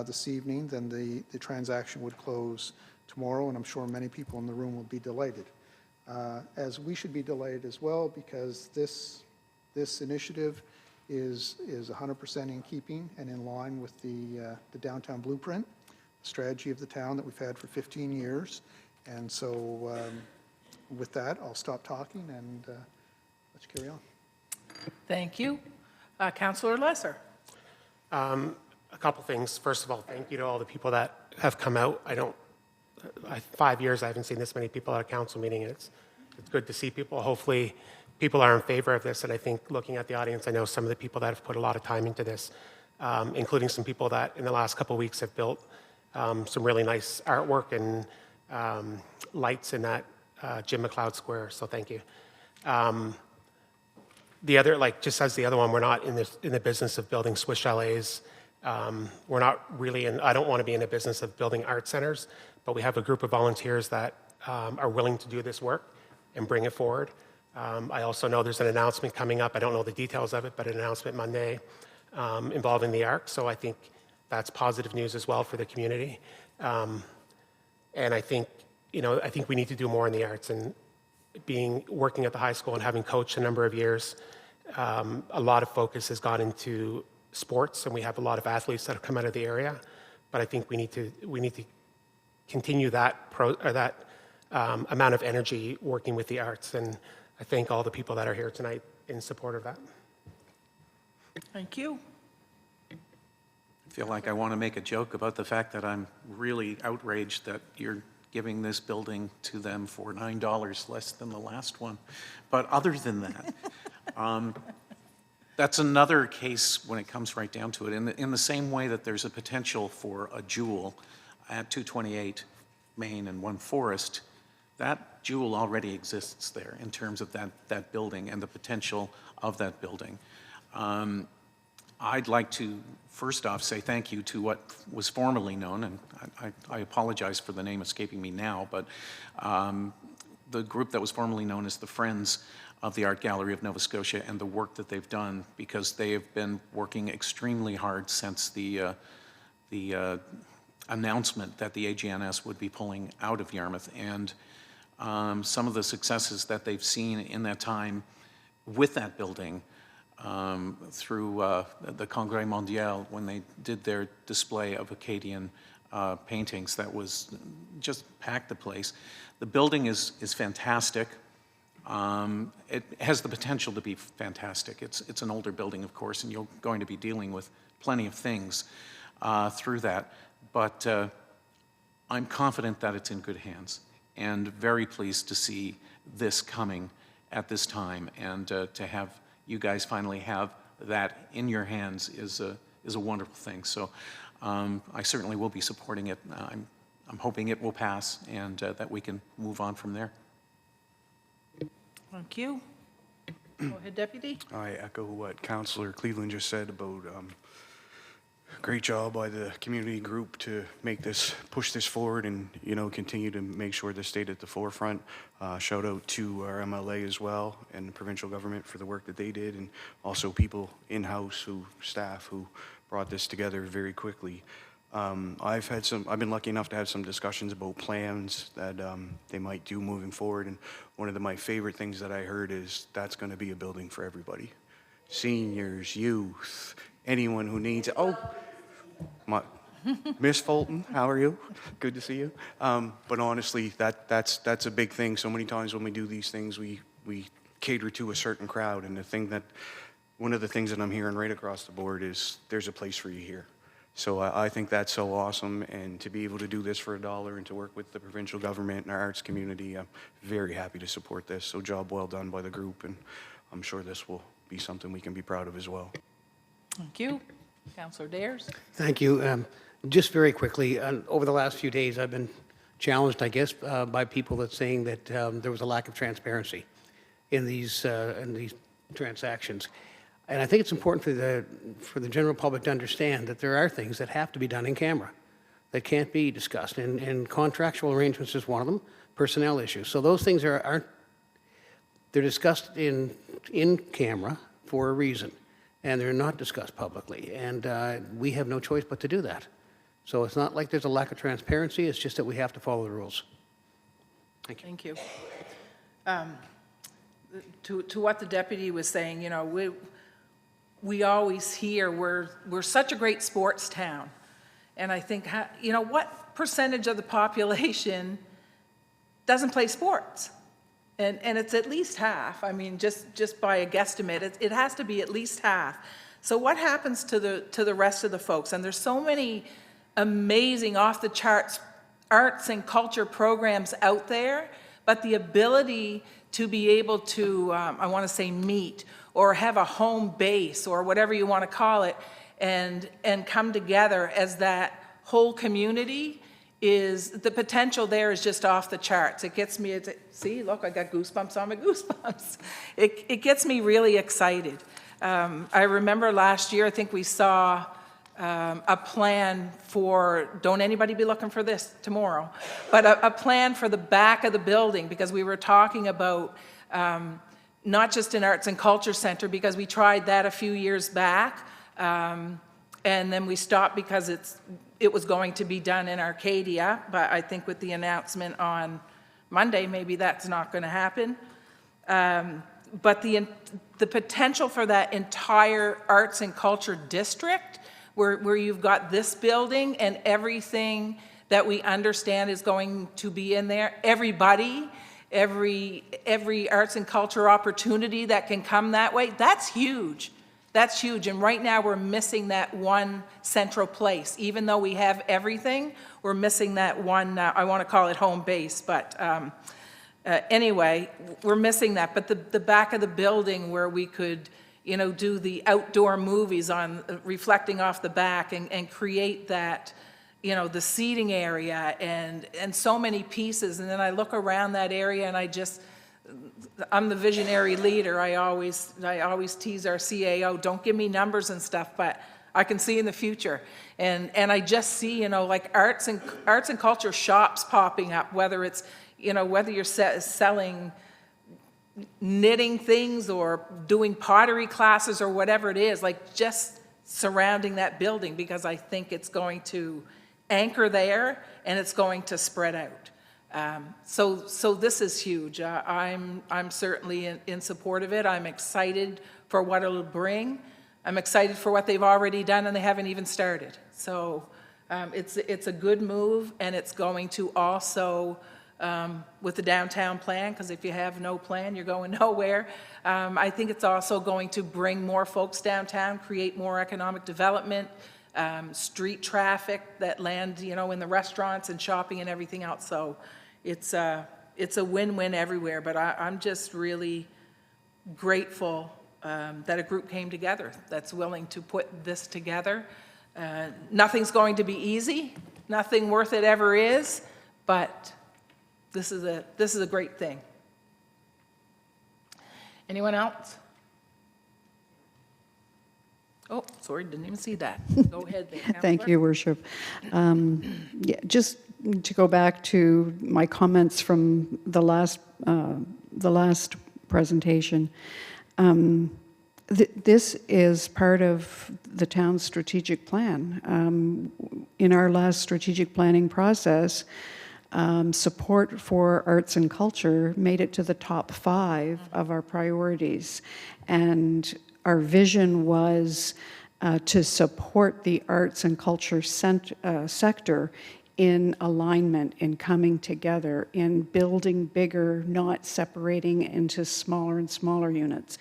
this evening, then the transaction would close tomorrow, and I'm sure many people in the room will be delighted. As we should be delighted as well, because this initiative is 100% in keeping and in line with the downtown blueprint, strategy of the town that we've had for 15 years. And so with that, I'll stop talking and let's carry on. Thank you. Councillor Lesser. A couple things. First of all, thank you to all the people that have come out. 5 years, I haven't seen this many people at a council meeting, and it's good to see people. Hopefully, people are in favor of this, and I think looking at the audience, I know some of the people that have put a lot of time into this, including some people that in the last couple of weeks have built some really nice artwork and lights in that Jim McLeod Square, so thank you. The other, just as the other one, we're not in the business of building Swiss chalets. We're not really I don't want to be in the business of building art centers, but we have a group of volunteers that are willing to do this work and bring it forward. I also know there's an announcement coming up. I don't know the details of it, but an announcement Monday involving the ARC. So I think that's positive news as well for the community. And I think we need to do more in the arts. And working at the high school and having coached a number of years, a lot of focus has gone into sports, and we have a lot of athletes that have come out of the area. But I think we need to continue that amount of energy working with the arts. And I thank all the people that are here tonight in support of that. Thank you. I feel like I want to make a joke about the fact that I'm really outraged that you're giving this building to them for $9 less than the last one. But other than that, that's another case when it comes right down to it. In the same way that there's a potential for a jewel at 228 Main and 1 Forest, that jewel already exists there in terms of that building and the potential of that building. I'd like to first off say thank you to what was formerly known, and I apologize for the name escaping me now, but the group that was formerly known as the Friends of the Art Gallery of Nova Scotia, and the work that they've done, because they have been working extremely hard since the announcement that the AGNS would be pulling out of Yarmouth, and some of the successes that they've seen in that time with that building through the Congrès Mondial when they did their display of Acadian paintings that was, just packed the place. The building is fantastic. It has the potential to be fantastic. It's an older building, of course, and you're going to be dealing with plenty of things through that. But I'm confident that it's in good hands, and very pleased to see this coming at this time, and to have you guys finally have that in your hands is a wonderful thing. So I certainly will be supporting it. I'm hoping it will pass, and that we can move on from there. Thank you. Go ahead, Deputy. I echo what Councillor Cleveland just said about great job by the community group to make this, push this forward and, you know, continue to make sure this stayed at the forefront. Shout out to our MLA as well and the provincial government for the work that they did, and also people in-house staff who brought this together very quickly. I've been lucky enough to have some discussions about plans that they might do moving forward, and one of my favorite things that I heard is that's going to be a building for everybody. Seniors, youth, anyone who needs it. Oh, Miss Fulton, how are you? Good to see you. But honestly, that's a big thing. So many times when we do these things, we cater to a certain crowd, and one of the things that I'm hearing right across the board is there's a place for you here. So I think that's so awesome, and to be able to do this for $1 and to work with the provincial government and our arts community, I'm very happy to support this. So job well done by the group, and I'm sure this will be something we can be proud of as well. Thank you. Councillor Dares. Thank you. Just very quickly, over the last few days, I've been challenged, I guess, by people that saying that there was a lack of transparency in these transactions. And I think it's important for the general public to understand that there are things that have to be done in camera that can't be discussed. And contractual arrangements is one of them, personnel issues. So those things they're discussed in camera for a reason, and they're not discussed publicly. And we have no choice but to do that. So it's not like there's a lack of transparency, it's just that we have to follow the rules. Thank you. Thank you. To what the deputy was saying, you know, we always hear we're such a great sports town. And I think, you know, what percentage of the population doesn't play sports? And it's at least half. I mean, just by a guesstimate, it has to be at least half. So what happens to the rest of the folks? And there's so many amazing off-the-charts arts and culture programs out there, but the ability to be able to, I want to say, meet or have a home base or whatever you want to call it, and come together as that whole community is, the potential there is just off the charts. It gets me, see, look, I got goosebumps on my goosebumps. It gets me really excited. I remember last year, I think we saw a plan for, don't anybody be looking for this tomorrow, but a plan for the back of the building, because we were talking about not just an arts and culture center, because we tried that a few years back, and then we stopped because it was going to be done in Arcadia, but I think with the announcement on Monday, maybe that's not going to happen. But the potential for that entire arts and culture district, where you've got this building and everything that we understand is going to be in there, everybody, every arts and culture opportunity that can come that way, that's huge. That's huge. And right now we're missing that one central place. Even though we have everything, we're missing that one, I want to call it home base, but anyway, we're missing that. But the back of the building where we could, you know, do the outdoor movies on reflecting off the back and create that, you know, the seating area and so many pieces. And then I look around that area and I'm the visionary leader. I always tease our CAO, don't give me numbers and stuff, but I can see in the future. And I just see, you know, like arts and culture shops popping up, whether it's, you know, whether you're selling knitting things or doing pottery classes or whatever it is, like just surrounding that building, because I think it's going to anchor there and it's going to spread out. So this is huge. I'm certainly in support of it. I'm excited for what it'll bring. I'm excited for what they've already done, and they haven't even started. So It's a good move, and it's going to also, with the downtown plan, because if you have no plan, you're going nowhere. I think it's also going to bring more folks downtown, create more economic development, street traffic that land, in the restaurants and shopping and everything else. So it's a win-win everywhere, but I'm just really grateful that a group came together that's willing to put this together. Nothing's going to be easy, nothing worth it ever is, but this is a great thing. Anyone else? Oh, sorry, didn't even see that. Go ahead there, Thank Councillor. you, Worship. Yeah, just to go back to my comments from the last presentation, this is part of the town's strategic plan. In our last strategic planning process, support for arts and culture made it to the top 5 of our priorities. And our vision was to support the arts and culture sector in alignment, in coming together, in building bigger, not separating into smaller and smaller units.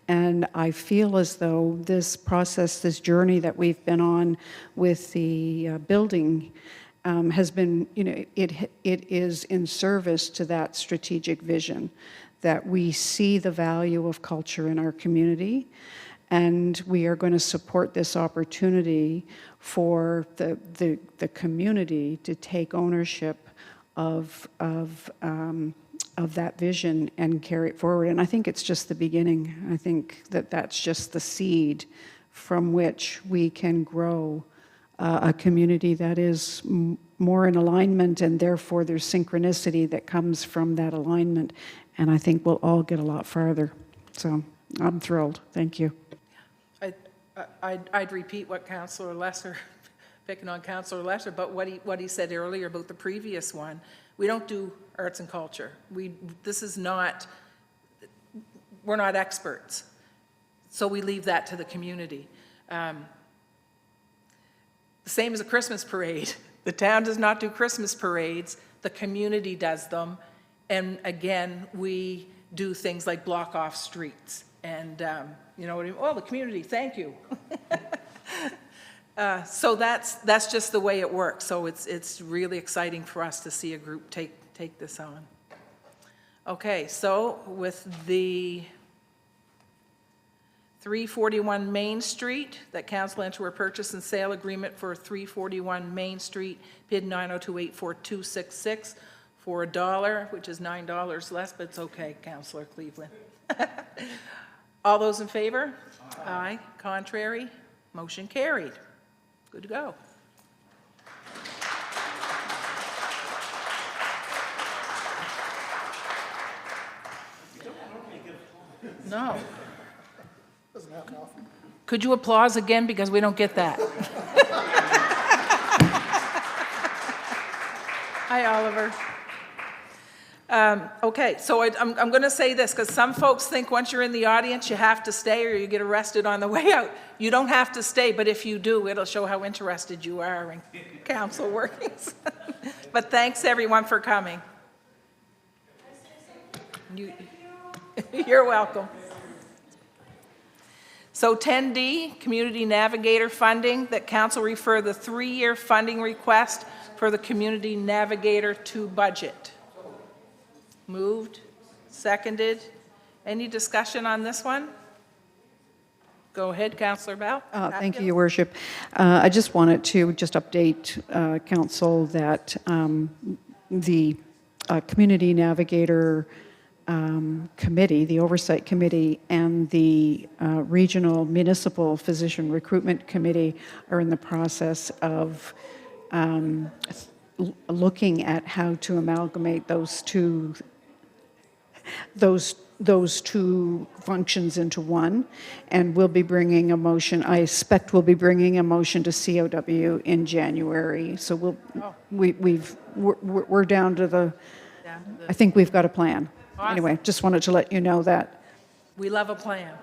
And I feel as though this process, this journey that we've been on with the building has been, it is in service to that strategic vision, that we see the value of culture in our community, and we are going to support this opportunity for the community to take ownership of that vision and carry it forward. And I think it's just the beginning. I think that that's just the seed from which we can grow a community that is more in alignment, and therefore there's synchronicity that comes from that alignment. And I think we'll all get a lot farther. So I'm thrilled. Thank you. I'd repeat what Councillor Lesser, picking on Councillor Lesser, but what he said earlier about the previous one. We don't do arts and culture. We're not experts. So we leave that to the community. The same as a Christmas parade. The town does not do Christmas parades. The community does them. And again, we do things like block off streets. And, oh, the community, thank you. So that's just the way it works. So it's really exciting for us to see a group take this on. Okay, so with the 341 Main Street, that council enter a purchase and sale agreement for 341 Main Street, PID 902-84266 for $1, which is $9 less, but it's okay, Councillor Cleveland. All those in favor? Aye. Contrary? Motion carried. Good to go. No. Doesn't happen often. Could you applause again, because we don't get that? Hi, Oliver. Okay, so I'm going to say this, because some folks think once you're in the audience, you have to stay or you get arrested on the way out. You don't have to stay, but if you do, it'll show how interested you are in council workings. But thanks, everyone, for coming. You're welcome. So 10D, Community Navigator funding, that council refer the 3-year funding request for the Community Navigator to budget. Moved, seconded. Any discussion on this one? Go ahead, Councillor Bell. Thank you, Your Worship. I just wanted to update council that the Community Navigator Committee, the Oversight Committee, and the Regional Municipal Physician Recruitment Committee are in the process of looking at how to amalgamate those two functions into one, and we'll be bringing a motion. I expect we'll be bringing a motion to COW in January. So we're down to the. I think we've got a plan. Awesome. Anyway, just wanted to let you know that. We love a plan.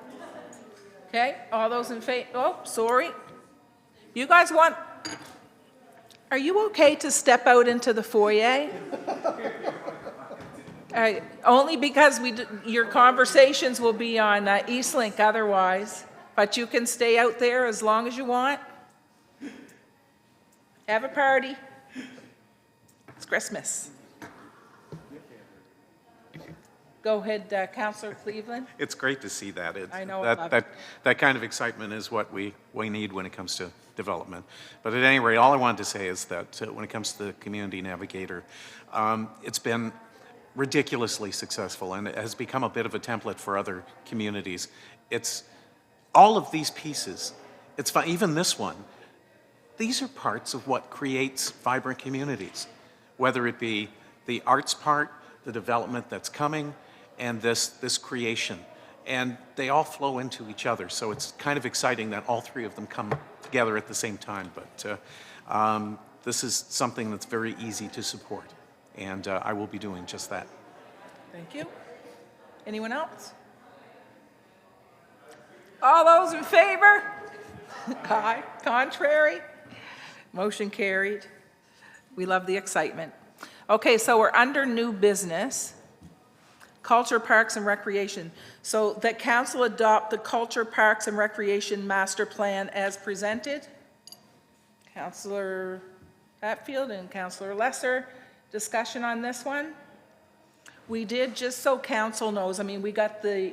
Okay, all those in favor? Oh, sorry. You guys want? Are you okay to step out into the foyer? Only because your conversations will be on Eastlink otherwise, but you can stay out there as long as you want. Have a party. It's Christmas. Go ahead, Councillor Cleveland. It's great to see that. I know, I love it. That kind of excitement is what we need when it comes to development. But at any rate, all I wanted to say is that when it comes to the Community Navigator, it's been ridiculously successful, and it has become a bit of a template for other communities. It's all of these pieces, it's fun, even this one, these are parts of what creates vibrant communities, whether it be the arts part, the development that's coming, and this creation. And they all flow into each other, so it's kind of exciting that all three of them come together at the same time. But this is something that's very easy to support, and I will be doing just that. Thank you. Anyone else? All those in favor? Aye. Contrary? Motion carried. We love the excitement. Okay, so we're under new business. Culture, Parks, and Recreation. So that council adopt the Culture, Parks, and Recreation Master Plan as presented. Councillor Hatfield and Councillor Lesser, discussion on this one? We did, just so council knows, I mean, we got the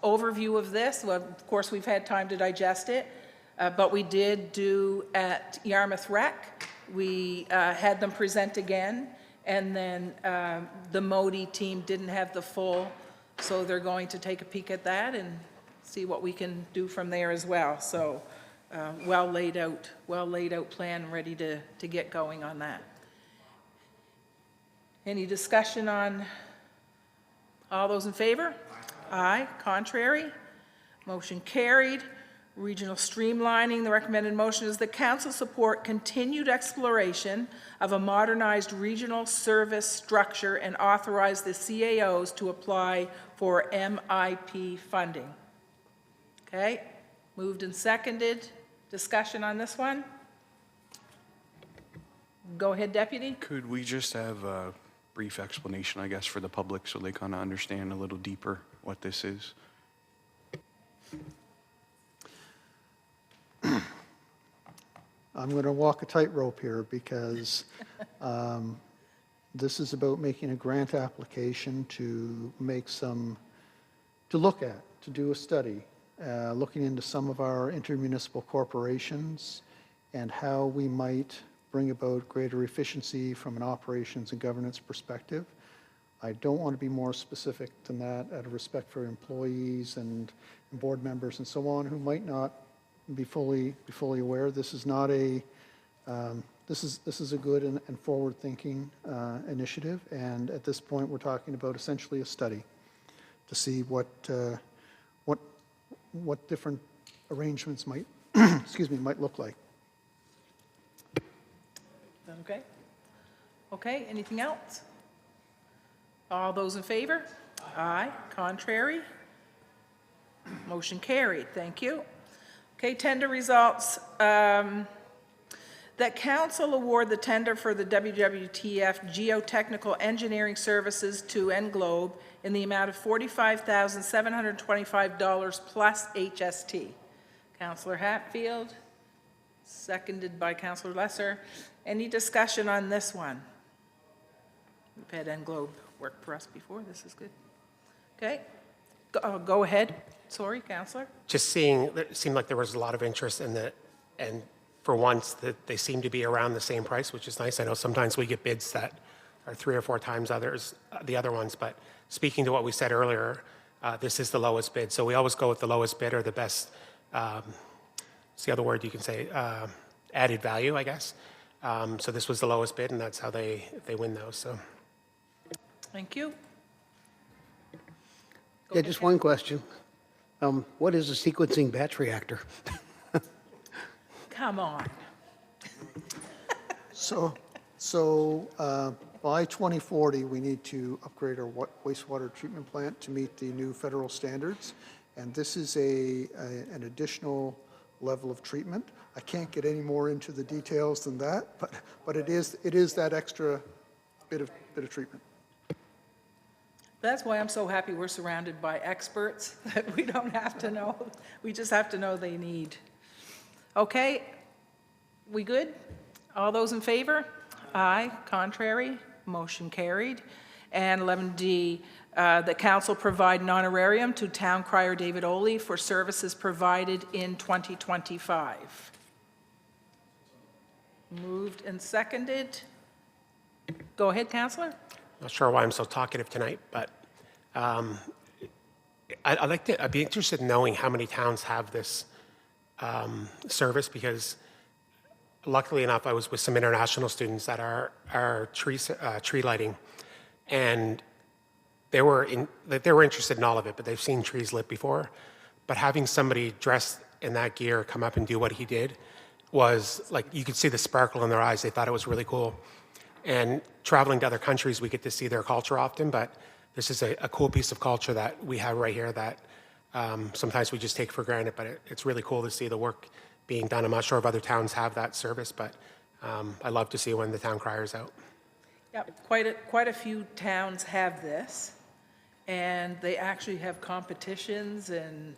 overview of this. Well, of course, we've had time to digest it, but we did do at Yarmouth Rec. We had them present again, and then the Modi team didn't have the full, so they're going to take a peek at that and see what we can do from there as well. So well laid out plan, ready to get going on that. Any discussion on all those in favor? Aye. Contrary? Motion carried. Regional streamlining, the recommended motion is the council support continued exploration of a modernized regional service structure and authorize the CAOs to apply for MIP funding. Okay, moved and seconded. Discussion on this one? Go ahead, Deputy. Could we just have a brief explanation, I guess, for the public so they kind of understand a little deeper what this is? I'm going to walk a tightrope here because this is about making a grant application to look at, to do a study, looking into some of our intermunicipal corporations and how we might bring about greater efficiency from an operations and governance perspective. I don't want to be more specific than that out of respect for employees and board members and so on who might not be fully aware. This is not a this is a good and forward-thinking initiative, and at this point we're talking about essentially a study to see what different arrangements might might look like. Okay. Okay, anything else? All those in favor? Aye. Contrary? Motion carried. Thank you. Okay, tender results. That council award the tender for the WWTF Geotechnical Engineering Services to Englobe in the amount of $45,725 plus HST. Councillor Hatfield, seconded by Councillor Lesser. Any discussion on this one? We've had Englobe work for us before. This is good. Okay, go ahead. Sorry, Councillor. Just seeing, it seemed like there was a lot of interest in the, and for once that they seem to be around the same price, which is nice. I know sometimes we get bids that are 3 or 4 times the other ones, but speaking to what we said earlier, this is the lowest bid. So we always go with the lowest bid or the best, what's the other word you can say, added value, I guess. So this was the lowest bid, and that's how they win those. So. Thank you. Yeah, just one question. What is a sequencing batch reactor? Come on. So by 2040, we need to upgrade our wastewater treatment plant to meet the new federal standards, and this is an additional level of treatment. I can't get any more into the details than that, but it is that extra bit of treatment. That's why I'm so happy we're surrounded by experts, that we don't have to know, we just have to know they need. Okay, we good? All those in favor? Aye. Contrary? Motion carried. And 11D, the council provide an honorarium to town crier David Oley for services provided in 2025. Moved and seconded. Go ahead, Councillor. Not sure why I'm so talkative tonight, but I'd be interested in knowing how many towns have this service, because luckily enough, I was with some international students that are tree lighting, and they were interested in all of it, but they've seen trees lit before. But having somebody dressed in that gear come up and do what he did was like, you could see the sparkle in their eyes. They thought it was really cool. And traveling to other countries, we get to see their culture often, but this is a cool piece of culture that we have right here that sometimes we just take for granted, but it's really cool to see the work being done. I'm not sure if other towns have that service, but I love to see when the town crier's out. Yep, quite a few towns have this, and they actually have competitions and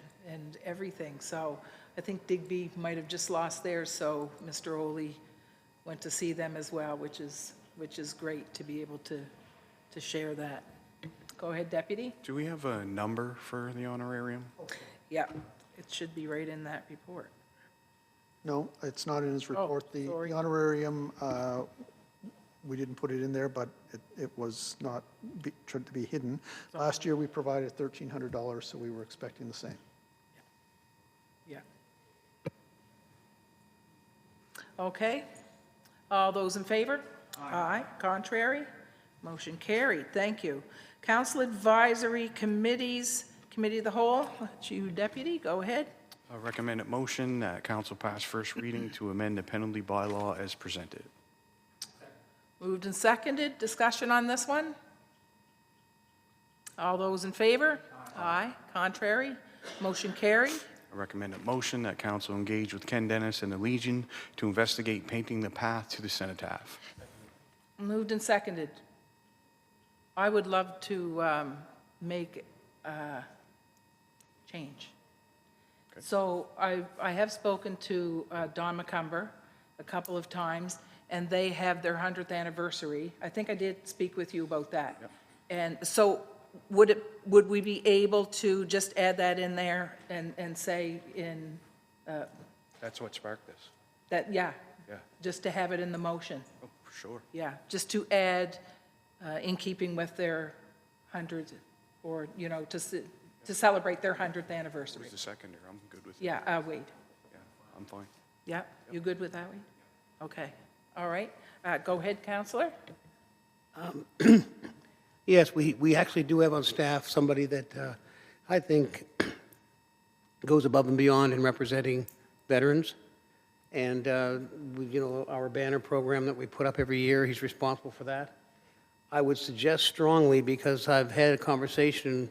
everything. So I think Digby might have just lost theirs, so Mr. Oley went to see them as well, which is great to be able to share that. Go ahead, Deputy. Do we have a number for the honorarium? Yeah, it should be right in that report. No, it's not in his report. The sorry. honorarium, we didn't put it in there, but it was not tried to be hidden. Last year, we provided $1,300, so we were expecting the same. Yeah. Okay. All those in favor? Aye. Contrary? Motion carried. Thank you. Council Advisory Committees, Committee of the Whole, it's you, Deputy, go ahead. I recommend a motion that council pass first reading to amend the penalty bylaw as presented. Moved and seconded. Discussion on this one? All those in favor? Aye. Contrary? Motion carried. I recommend a motion that council engage with Ken Dennis and the Legion to investigate painting the path to the cenotaph. Moved and seconded. I would love to make a change. So I have spoken to Don McCumber a couple of times, and they have their 100th anniversary. I think I did speak with you about that. Yep. And so would we be able to just add that in there and say in That's what sparked this. that, yeah, Yeah. just to have it in the motion? Oh, for sure. Yeah, just to add, in keeping with their 100th, or, to celebrate their 100th anniversary. Who's the seconder? I'm good with it. Yeah, Wade. Yeah, I'm fine. Yeah, you good with that, Wade? Okay, all right. Go ahead, Counselor. Yes, we actually do have on staff somebody that I think goes above and beyond in representing veterans. And, our banner program that we put up every year, he's responsible for that. I would suggest strongly, because I've had a conversation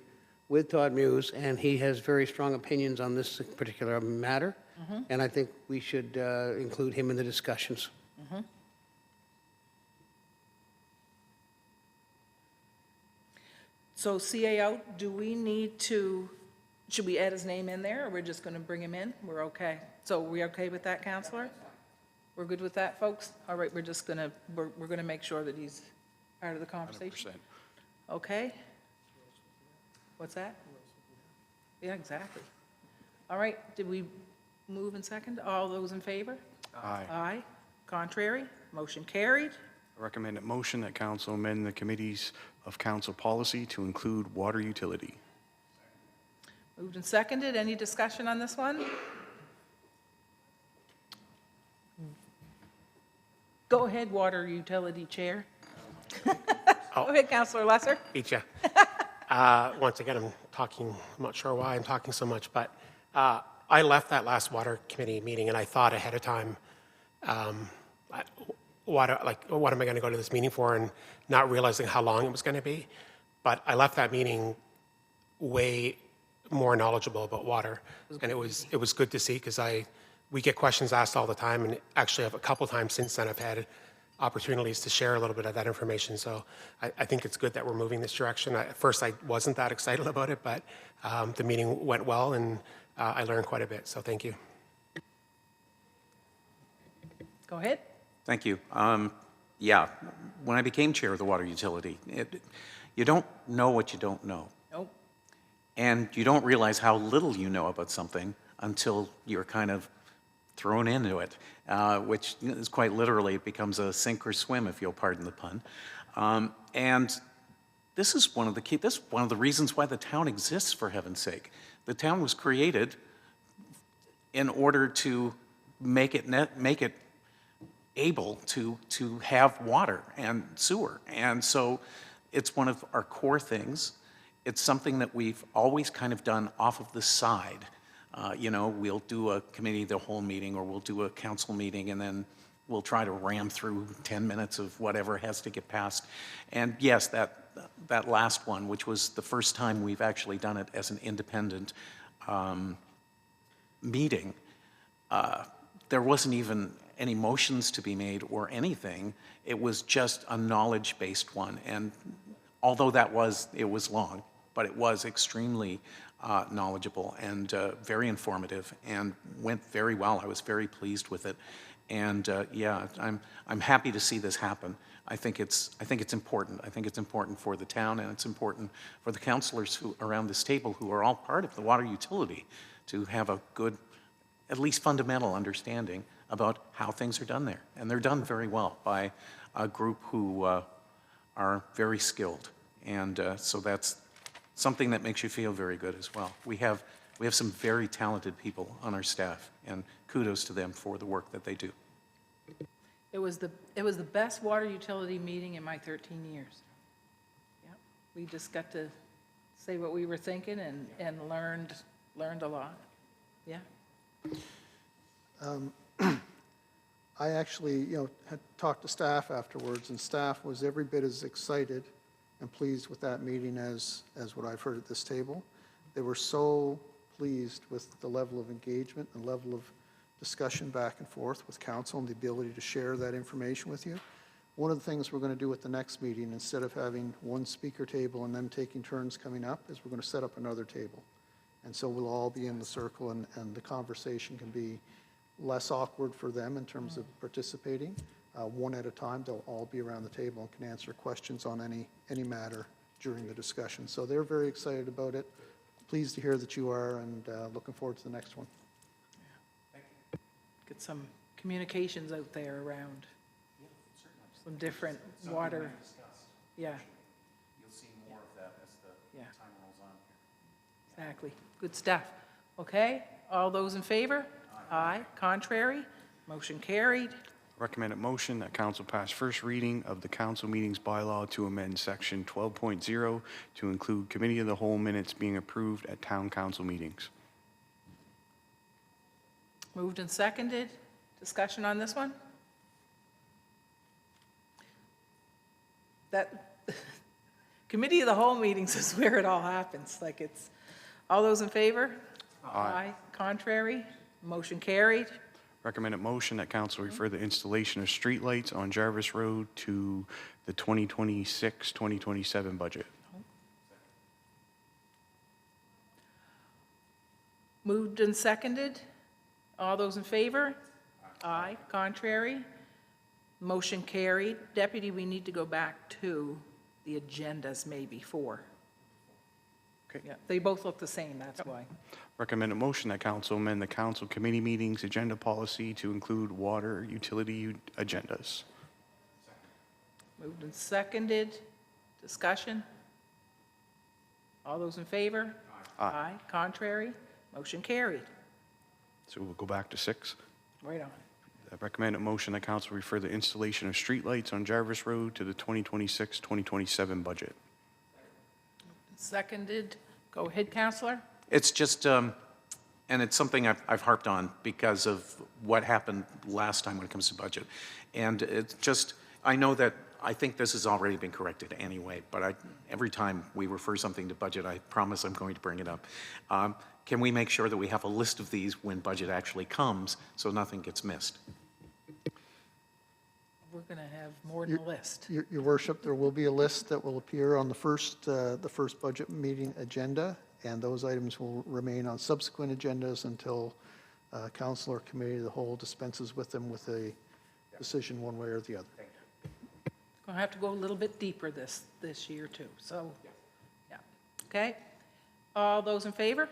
with Todd Muse, and he has very strong opinions on this particular matter, and I think we should include him in the discussions. So CAO, do we need to, should we add his name in there, or we're just going to bring him in? We're okay. So we okay with that, Counselor? We're good with that, folks? All right, we're just going to, we're going to make sure that he's part of the conversation. 100%. Okay? What's that? Yeah, exactly. All right, did we move in second? All those in favor? Aye. Aye. Contrary? Motion carried. I recommend a motion that council amend the committees of council policy to include water utility. Moved and seconded. Any discussion on this one? Go ahead, Water Utility Chair. Go ahead, Councilor Lesser. Beat ya. Once again, I'm not sure why I'm talking so much, but I left that last water committee meeting and I thought ahead of time, what am I going to go to this meeting for, and not realizing how long it was going to be. But I left that meeting way more knowledgeable about water, and it was good to see, because I we get questions asked all the time, and actually a couple times since then I've had opportunities to share a little bit of that information. So I think it's good that we're moving this direction. At first, I wasn't that excited about it, but the meeting went well, and I learned quite a bit. So thank you. Go ahead. Thank you. Yeah, when I became chair of the water utility, you don't know what you don't know. Nope. And you don't realize how little you know about something until you're kind of thrown into it, which is quite literally, it becomes a sink or swim, if you'll pardon the pun. And this is one of the reasons why the town exists, for heaven's sake. The town was created in order to make it able to have water and sewer. And so it's one of our core things. It's something that we've always kind of done off of the side. We'll do a committee of the whole meeting, or we'll do a council meeting, and then we'll try to ram through 10 minutes of whatever has to get passed. And yes, that last one, which was the first time we've actually done it as an independent meeting, there wasn't even any motions to be made or anything. It was just a knowledge-based one. And although it was long, but it was extremely knowledgeable and very informative and went very well. I was very pleased with it. And yeah, I'm happy to see this happen. I think it's important. I think it's important for the town, and it's important for the councillors who around this table who are all part of the water utility to have a good, at least fundamental understanding about how things are done there. And they're done very well by a group who are very skilled. And so that's something that makes you feel very good as well. We have some very talented people on our staff, and kudos to them for the work that they do. It was the best water utility meeting in my 13 years. Yeah, we just got to say what we were thinking and learned a lot. Yeah. I actually, had talked to staff afterwards, and staff was every bit as excited and pleased with that meeting as what I've heard at this table. They were so pleased with the level of engagement and level of discussion back and forth with council and the ability to share that information with you. One of the things we're going to do at the next meeting, instead of having one speaker table and them taking turns coming up, is we're going to set up another table. And so we'll all be in the circle, and the conversation can be less awkward for them in terms of participating. One at a time, they'll all be around the table and can answer questions on any matter during the discussion. So they're very excited about it. Pleased to hear that you are, and looking forward to the next one. Get some communications out there around some different water. Yeah. You'll see more of that as the Yeah. time rolls on. Exactly. Good stuff. Okay, all those in favor? Aye. Contrary? Motion carried. Recommended motion that council pass first reading of the council meetings bylaw to amend section 12.0 to include committee of the whole minutes being approved at town council meetings. Moved and seconded. Discussion on this one? That, committee of the whole meetings is where it all happens. Like it's, all those in favor? Aye. Contrary? Motion carried. Recommended motion that council refer the installation of streetlights on Jarvis Road to the 2026-2027 budget. Moved and seconded. All those in favor? Aye. Contrary? Motion carried. Deputy, we need to go back to the agendas maybe for. Okay. Yeah, they both look the same, that's why. Recommended motion that council amend the council committee meetings agenda policy to include water utility agendas. Moved and seconded. Discussion? All those in favor? Aye. Contrary? Motion carried. So we'll go back to 6. Right on. Recommended motion that council refer the installation of streetlights on Jarvis Road to the 2026-2027 budget. Seconded. Go ahead, Counselor. It's just, and it's something I've harped on because of what happened last time when it comes to budget. And it's just, I know that, I think this has already been corrected anyway, but every time we refer something to budget, I promise I'm going to bring it up. can we make sure that we have a list of these when budget actually comes, so nothing gets missed? We're going to have more than a list. Your worship, there will be a list that will appear on the first budget meeting agenda, and those items will remain on subsequent agendas until council or committee of the whole dispenses with them with a decision one way or the other. Going to have to go a little bit deeper this year, too, so, yeah. Okay? All those in favor?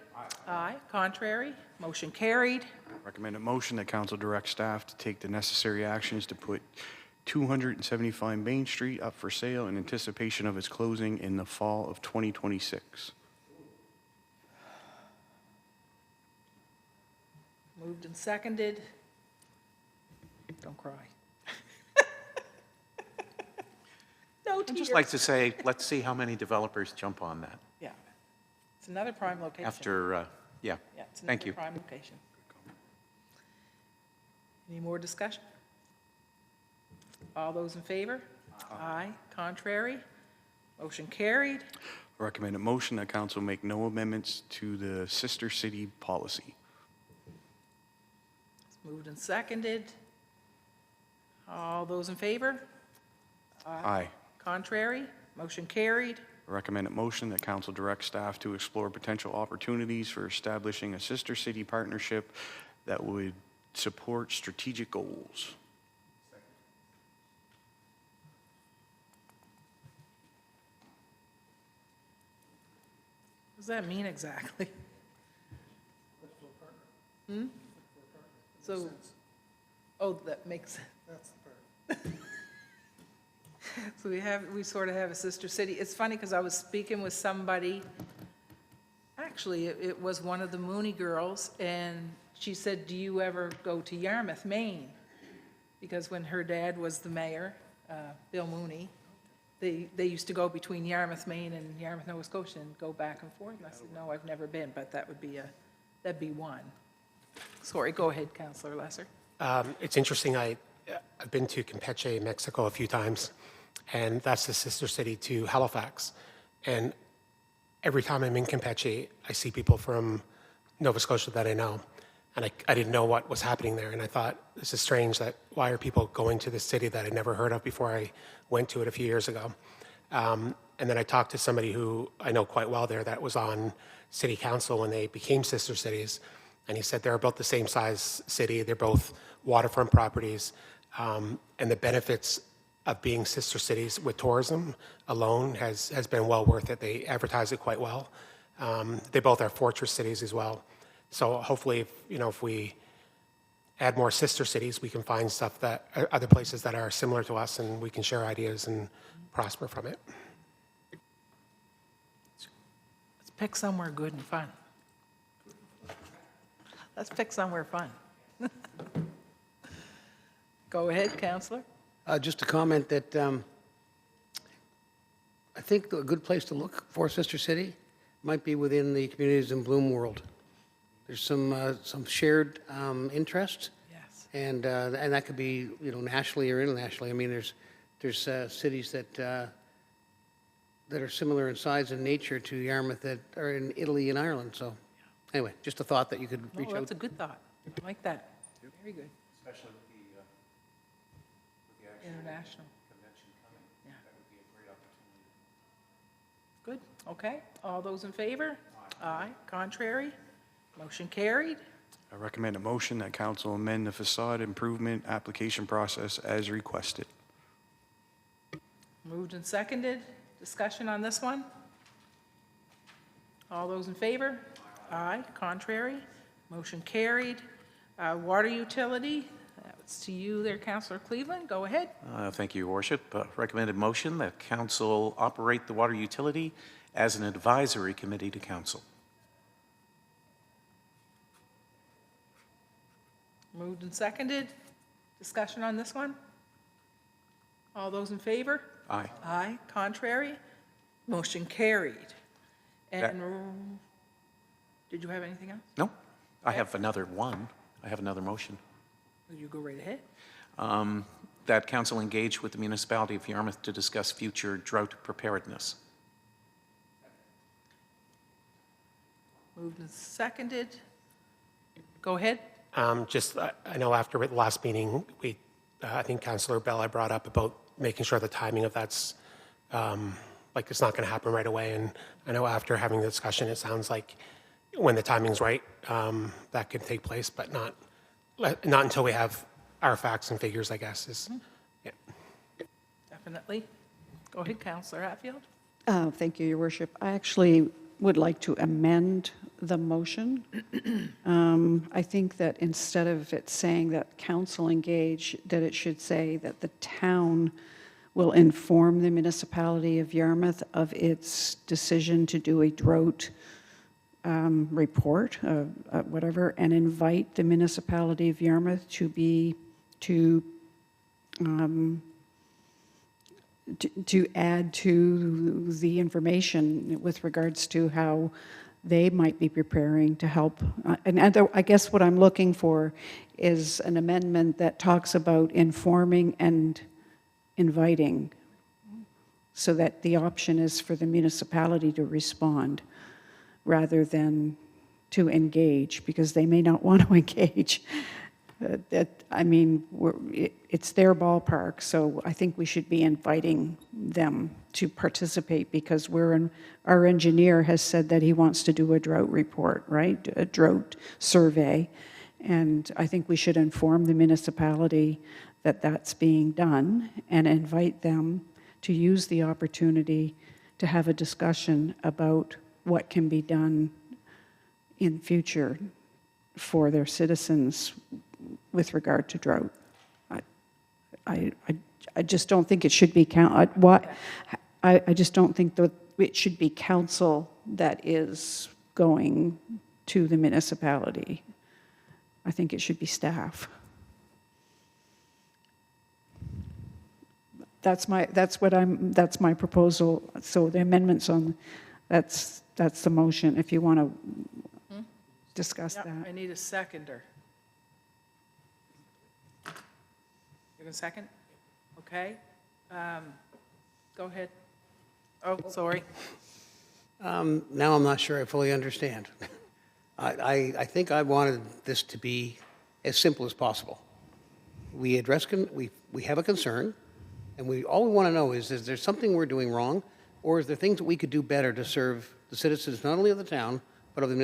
Aye. Contrary? Motion carried. Recommend a motion that council direct staff to take the necessary actions to put 275 Main Street up for sale in anticipation of its closing in the fall of 2026. Moved and seconded. Don't cry. No I'd tears. just like to say, let's see how many developers jump on that Yeah. It's another prime location. after, yeah. Yeah, it's Thank another you. prime location. Any more discussion? All those in favor? Aye. Contrary? Motion carried. Recommend a motion that council make no amendments to the sister city policy. It's moved and seconded. All those in favor? Aye. Contrary? Motion carried. Recommend a motion that council direct staff to explore potential opportunities for establishing a sister city partnership that would support strategic goals. What does that mean exactly? So, oh, that makes sense. That's the part. So we sort of have a sister city. It's funny because I was speaking with somebody, actually, it was one of the Mooney girls, and she said, do you ever go to Yarmouth, Maine? Because when her dad was the mayor, Bill Mooney, they used to go between Yarmouth, Maine and Yarmouth, Nova Scotia and go back and forth. And I said, no, I've never been, but that'd be one. Sorry, go ahead, Councillor Lesser. It's interesting, I've been to Campeche, Mexico a few times, and that's the sister city to Halifax. And every time I'm in Campeche, I see people from Nova Scotia that I know. And I didn't know what was happening there. And I thought, this is strange that why are people going to this city that I'd never heard of before I went to it a few years ago. And then I talked to somebody who I know quite well there that was on city council when they became sister cities. And he said they're about the same size city. They're both waterfront properties. And the benefits of being sister cities with tourism alone has been well worth it. They advertise it quite well. They both are fortress cities as well. So hopefully, if we add more sister cities, we can find stuff that other places that are similar to us, and we can share ideas and prosper from it. Let's pick somewhere good and fun. Let's pick somewhere fun. Go ahead, Councillor. Just a comment that I think a good place to look for Sister City might be within the Communities in Bloom world. There's some shared interest. Yes. And that could be, nationally or internationally. I mean, there's cities that are similar in size and nature to Yarmouth that are in Italy and Ireland. So anyway, just a thought that you could reach Oh, out. that's a good thought. I like that. Very good. Especially with the actual International. convention coming. Yeah. That would be a great opportunity. Good, okay. All those in favor? Aye. Contrary? Motion carried. I recommend a motion that council amend the facade improvement application process as requested. Moved and seconded. Discussion on this one? All those in favor? Aye. Contrary? Motion carried. Water utility, that's to you there, Councillor Cleveland. Go ahead. Thank you, Your Worship. Recommended motion that council operate the water utility as an advisory committee to council. Moved and seconded. Discussion on this one? All those in favor? Aye. Aye. Contrary? Motion carried. And did you have anything else? No, I have another one. I have another motion. Will you go right ahead? That council engage with the municipality of Yarmouth to discuss future drought preparedness. Moved and seconded. Go ahead. I know after the last meeting, I think Councillor Bella brought up about making sure the timing of that's, like, it's not going to happen right away. And I know after having the discussion, it sounds like when the timing's right, that can take place, but not until we have our facts and figures, I guess, yeah. Definitely. Go ahead, Councillor Hatfield. Thank you, Your Worship. I actually would like to amend the motion. I think that instead of it saying that council engage, that it should say that the town will inform the municipality of Yarmouth of its decision to do a drought report, whatever, and invite the municipality of Yarmouth to add to the information with regards to how they might be preparing to help. And I guess what I'm looking for is an amendment that talks about informing and inviting, so that the option is for the municipality to respond rather than to engage, because they may not want to engage. It's their ballpark, so I think we should be inviting them to participate, because our engineer has said that he wants to do a drought report, right? A drought survey. And I think we should inform the municipality that that's being done and invite them to use the opportunity to have a discussion about what can be done in future for their citizens with regard to drought. I just don't think it should be I just don't think that it should be council that is going to the municipality. I think it should be staff. That's my proposal. So the amendments that's the motion, if you want to discuss Yep, that. I need a seconder. You have a second? Okay. Go ahead. Oh, sorry. Now I'm not sure I fully understand. I think I wanted this to be as simple as possible. We have a concern, and all we want to know is there something we're doing wrong, or is there things that we could do better to serve the citizens not only of the town, but of the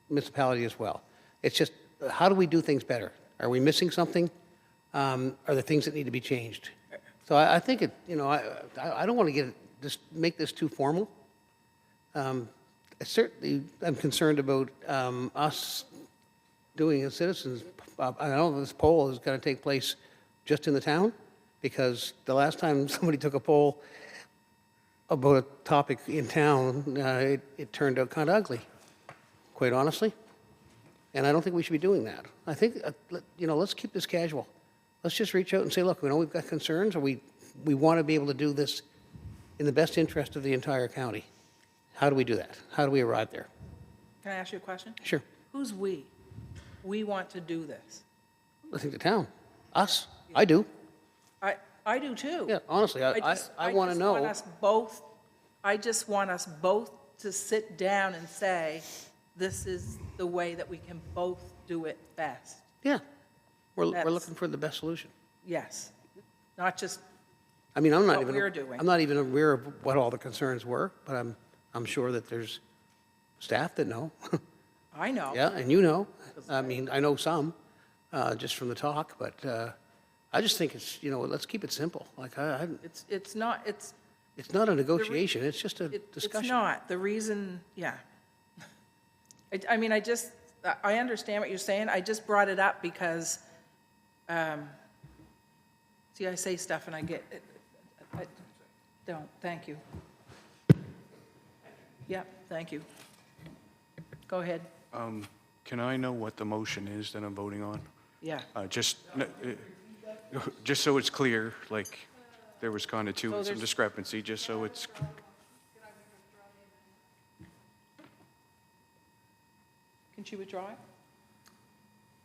municipality as well? It's just, how do we do things better? Are we missing something? Are there things that need to be changed? So I think I don't want to make this too formal. Certainly, I'm concerned about us doing as citizens. I know this poll is going to take place just in the town, because the last time somebody took a poll about a topic in town, it turned out kind of ugly, quite honestly. And I don't think we should be doing that. I think, let's keep this casual. Let's just reach out and say, look, we know we've got concerns, or we want to be able to do this in the best interest of the entire county. How do we do that? How do we arrive there? Can I ask you a question? Sure. Who's we? We want to do this. I think the town. Us. I do. I do too. Yeah, honestly, I want to know. I just want us both to sit down and say, this is the way that we can both do it best. Yeah. We're That's- looking for the best solution. Yes. Not just, I mean, I'm not what even we're doing. I'm not even aware of what all the concerns were, but I'm sure that there's staff that know. I know. Yeah, and you know. I mean, I know some, just from the talk, but I just think it's, let's keep it simple. Like, It's not, it's not a negotiation, it's just a It's discussion. not. The reason, yeah. I mean, I understand what you're saying. I just brought it up because, see, I say stuff and I don't. Thank you. Yep, thank you. Go ahead. Can I know what the motion is that I'm voting on? Yeah. Just so it's clear, like, there was kind of So some there's- discrepancy, just so it's, Can she withdraw it?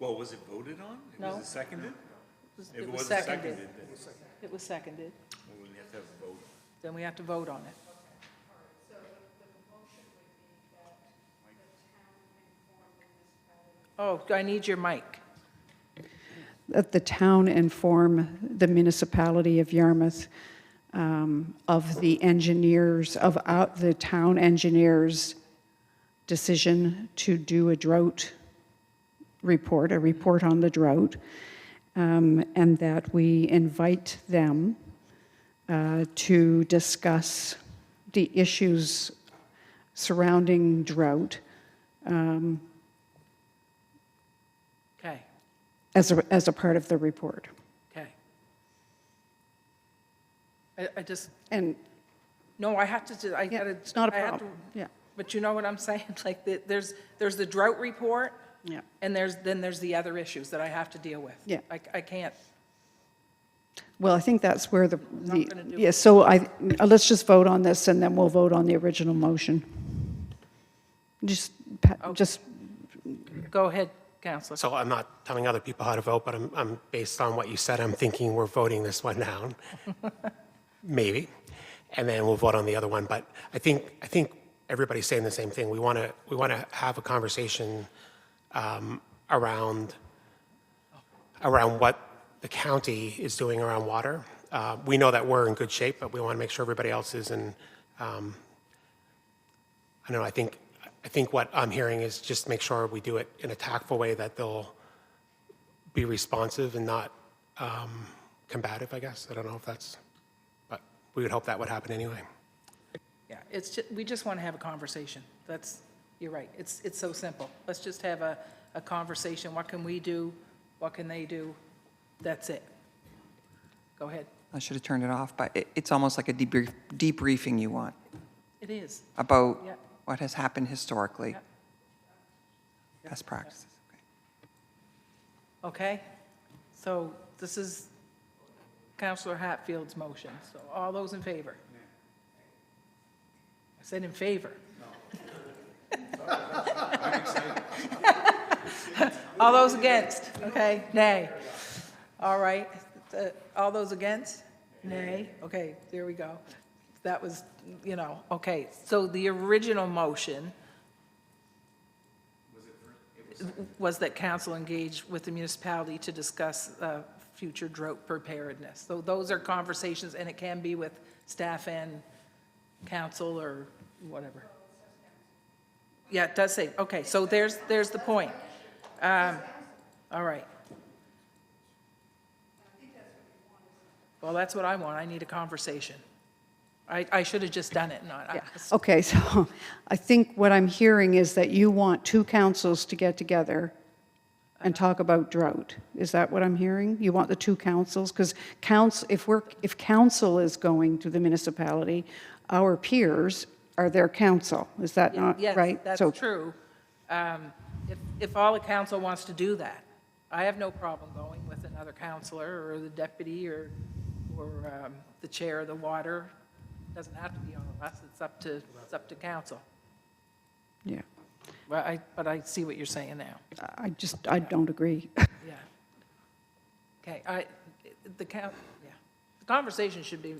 Well, was it voted on? No. Was it seconded? If It was wasn't seconded. then It was seconded. we have to have a vote. Then we have to vote on it. Oh, I need your mic. That the town inform the municipality of Yarmouth of the engineers, of the town engineers' decision to do a drought report, a report on the drought, and that we invite them to discuss the issues surrounding drought Okay, as a part of the report. okay. I just, And no, I have to, I yeah, gotta. it's not a I have problem. to- Yeah, But you know what I'm saying? Like, there's the drought report, yeah. and then there's the other issues that I have to deal with. Yeah. I can't, Well, I think that's where Not gonna do yeah, so let's just vote on this, and then we'll vote on the original motion. Just, go ahead, Counselor. So I'm not telling other people how to vote, but I'm based on what you said, I'm thinking we're voting this one down. Maybe. And then we'll vote on the other one. But I think everybody's saying the same thing. We want to have a conversation around what the county is doing around water. We know that we're in good shape, but we want to make sure everybody else is in. I don't know. I think what I'm hearing is just make sure we do it in a tactful way, that they'll be responsive and not combative, I guess. I don't know if that's, but we would hope that would happen anyway. Yeah, we just want to have a conversation. You're right. It's so simple. Let's just have a conversation. What can we do? What can they do? That's it. Go ahead. I should have turned it off, but it's almost like a debriefing you want It is. about Yeah. what has happened historically, Yeah. best practices. Okay? So this is Counselor Hatfield's motion. So all those in favor? I said in favor. All those against? Okay, nay. All right. All those against? Nay. Okay, there we go. That was, okay. So the original motion was that council engage with the municipality to discuss future drought preparedness. So those are conversations, and it can be with staff and council or whatever. Yeah, it does say, okay, so there's the point. All right. Well, that's what I want. I need a conversation. I should have just done it, not. Yeah. Okay, so I think what I'm hearing is that you want two councils to get together and talk about drought. Is that what I'm hearing? You want the two councils? Because if council is going to the municipality, our peers are their council. Is that not right? Yes, So- that's true. If all the council wants to do that, I have no problem going with another councilor or the deputy or the chair of the water. Doesn't have to be all of us. It's up to council. Yeah, But I see what you're saying now. I don't agree. Yeah. Okay, the conversation should be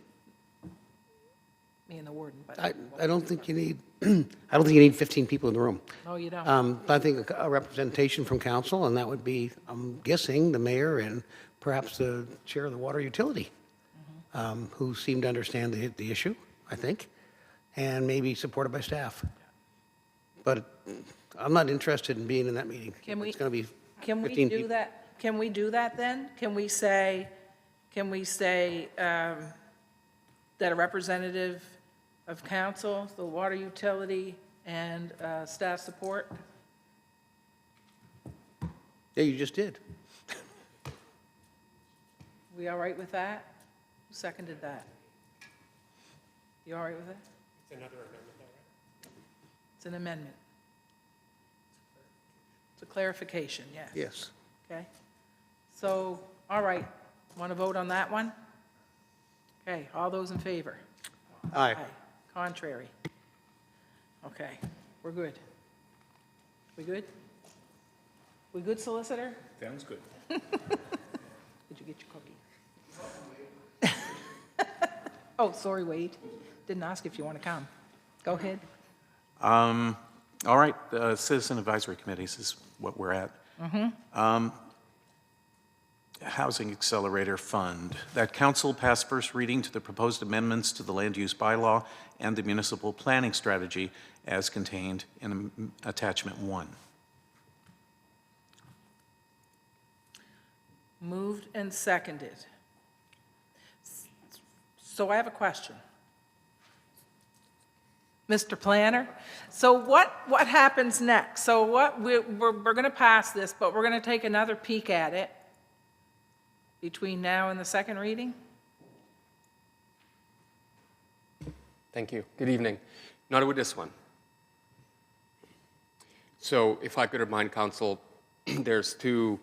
me and the warden, but. I don't think you need, I don't think you need 15 people in the room. No, you don't. But I think a representation from council, and that would be, I'm guessing, the mayor and perhaps the chair of the water utility, who seem to understand the issue, I think, and maybe supported by staff. But I'm not interested in being in that meeting. It's going to be 15 Can we people. do that? Can we do that then? Can we say that a representative of council, the water utility, and staff support? Yeah, you just did. We all right with that? Who seconded that? You all right with that? It's another amendment, though, right? It's an amendment. It's a clarification, yes. Yes. Okay. So, all right, want to vote on that one? Okay, all those in favor? Aye. Contrary? Okay, we're good. We good? We good, solicitor? Sounds good. Did you get your cookie? Oh, sorry, Wade. Didn't ask if you want to come. Go ahead. All right, Citizen Advisory Committees is what we're at. Housing Accelerator Fund, that council pass first reading to the proposed amendments to the land use bylaw and the municipal planning strategy as contained in attachment 1. Moved and seconded. So I have a question. Mr. Planner, so what happens next? So we're going to pass this, but we're going to take another peek at it between now and the second reading? Thank you. Good evening. Not with this one. So if I could remind council, there's two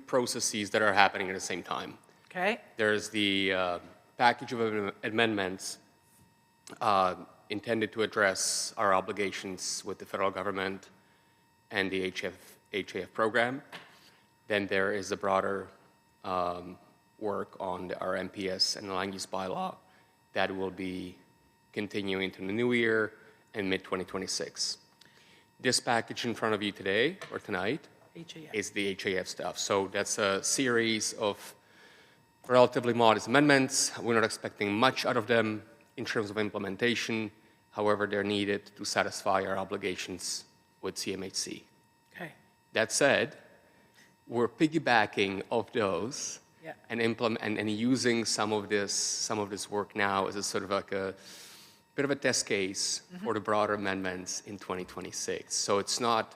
processes that are happening at the same time. Okay, There's the package of amendments intended to address our obligations with the federal government and the HAF program. Then there is the broader work on our MPS and land use bylaw that will be continuing to the new year and mid-2026. This package in front of you today, or tonight, HAF. is the HAF stuff. So that's a series of relatively modest amendments. We're not expecting much out of them in terms of implementation. However, they're needed to satisfy our obligations with CMHC. Okay, That said, we're piggybacking off those yeah, and using some of this work now as a sort of like a bit of a test case for the broader amendments in 2026. So it's not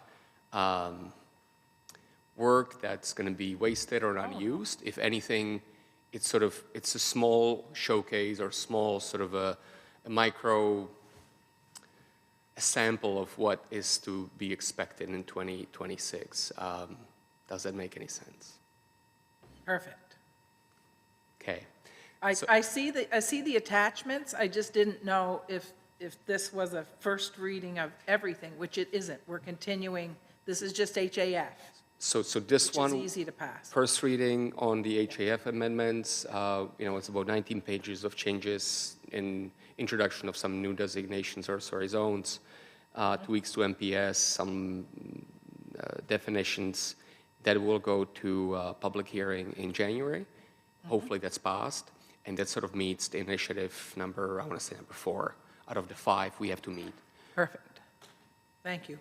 work that's going to be wasted or unused. If anything, it's a small showcase or small sort of a sample of what is to be expected in 2026. Does that make any sense? perfect. Okay. I see the attachments, I just didn't know if this was a first reading of everything, which it isn't. We're continuing, this is just HAF, So this which one. is easy to pass. First reading on the HAF amendments, it's about 19 pages of changes in introduction of some new designations or zones, tweaks to MPS, some definitions that will go to public hearing in January. Hopefully that's passed, and that sort of meets the initiative number, I want to say number 4 out of the 5 we have to meet. Perfect. Thank you.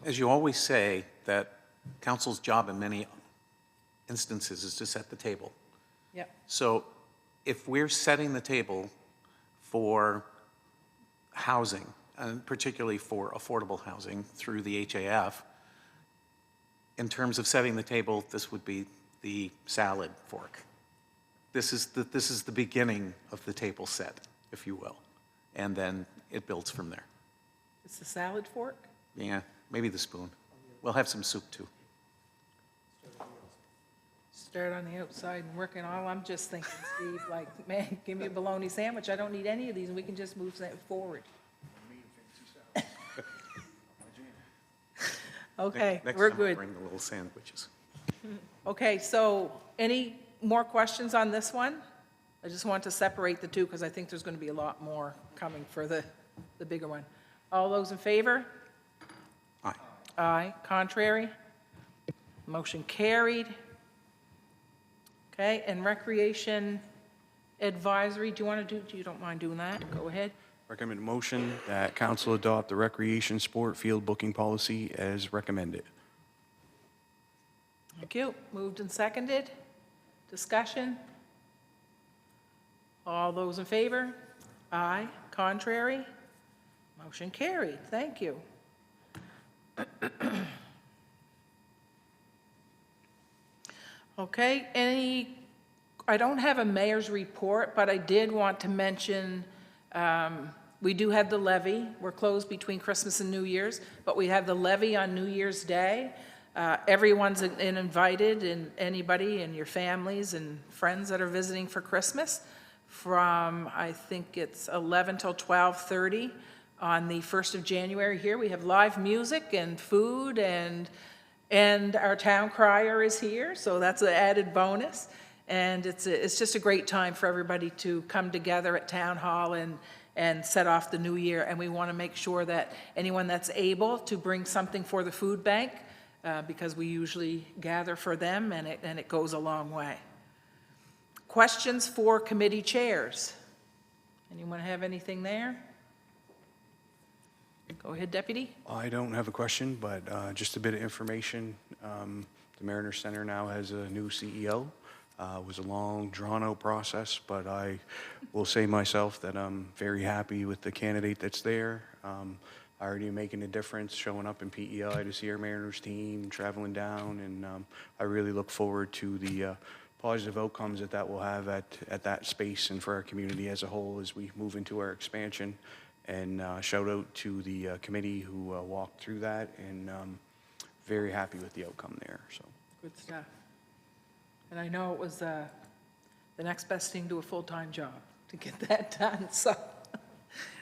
As you always say, that council's job in many instances is to set the table. Yep. So if we're setting the table for housing, and particularly for affordable housing through the HAF, in terms of setting the table, this would be the salad fork. This is the beginning of the table set, if you will, and then it builds from there. It's the salad fork? Yeah, maybe the spoon. We'll have some soup too. Start on the outside and working all, I'm just thinking, Steve, like, man, give me a bologna sandwich, I don't need any of these, and we can just move that forward. Okay, Next we're time I'll good. bring the little sandwiches. Okay, so any more questions on this one? I just want to separate the two because I think there's going to be a lot more coming for the bigger one. All those in favor? Aye. Aye. Contrary? Motion carried. Okay, and Recreation Advisory, do you don't mind doing that? Go ahead. Recommend a motion that council adopt the recreation sport field booking policy as recommended. Thank you. Moved and seconded. Discussion? All those in favor? Aye. Contrary? Motion carried. Thank you. Okay, I don't have a mayor's report, but I did want to mention, we do have the levy. We're closed between Christmas and New Year's, but we have the levy on New Year's Day. Everyone's invited, and anybody and your families and friends that are visiting for Christmas from, I think it's 11 till 12:30 on the 1st of January here. We have live music and food, and our town crier is here, so that's an added bonus. And it's just a great time for everybody to come together at Town Hall and set off the new year. And we want to make sure that anyone that's able to bring something for the food bank, because we usually gather for them, and it goes a long way. Questions for committee chairs? Anyone have anything there? Go ahead, Deputy. I don't have a question, but just a bit of information. The Mariner Center now has a new CEO. It was a long, drawn-out process, but I will say myself that I'm very happy with the candidate that's there. Already making a difference, showing up in PEI to see our Mariners team, traveling down, and I really look forward to the positive outcomes that will have at that space and for our community as a whole as we move into our expansion. And shout out to the committee who walked through that, and very happy with the outcome there. So Good stuff. And I know it was the next best thing to a full-time job to get that done, so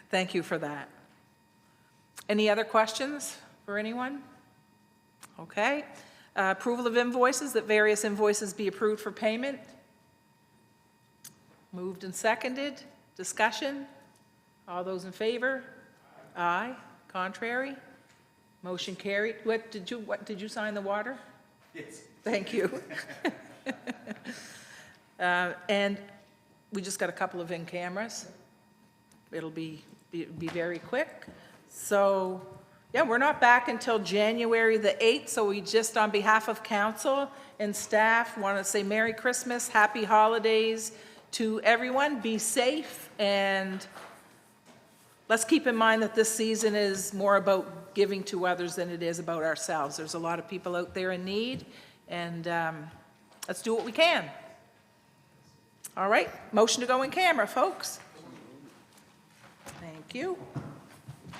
thank you for that. Any other questions for anyone? Okay. Approval of invoices, that various invoices be approved for payment. Moved and seconded. Discussion? All those in favor? Aye. Contrary? Motion carried. What did you sign the water? Yes. Thank you. And we just got a couple of in cameras. It'll be very quick. So, yeah, we're not back until January the 8th, so we just, on behalf of council and staff, want to say Merry Christmas, Happy Holidays to everyone. Be safe, and let's keep in mind that this season is more about giving to others than it is about ourselves. There's a lot of people out there in need, and let's do what we can. All right, motion to go in camera, folks. Thank you.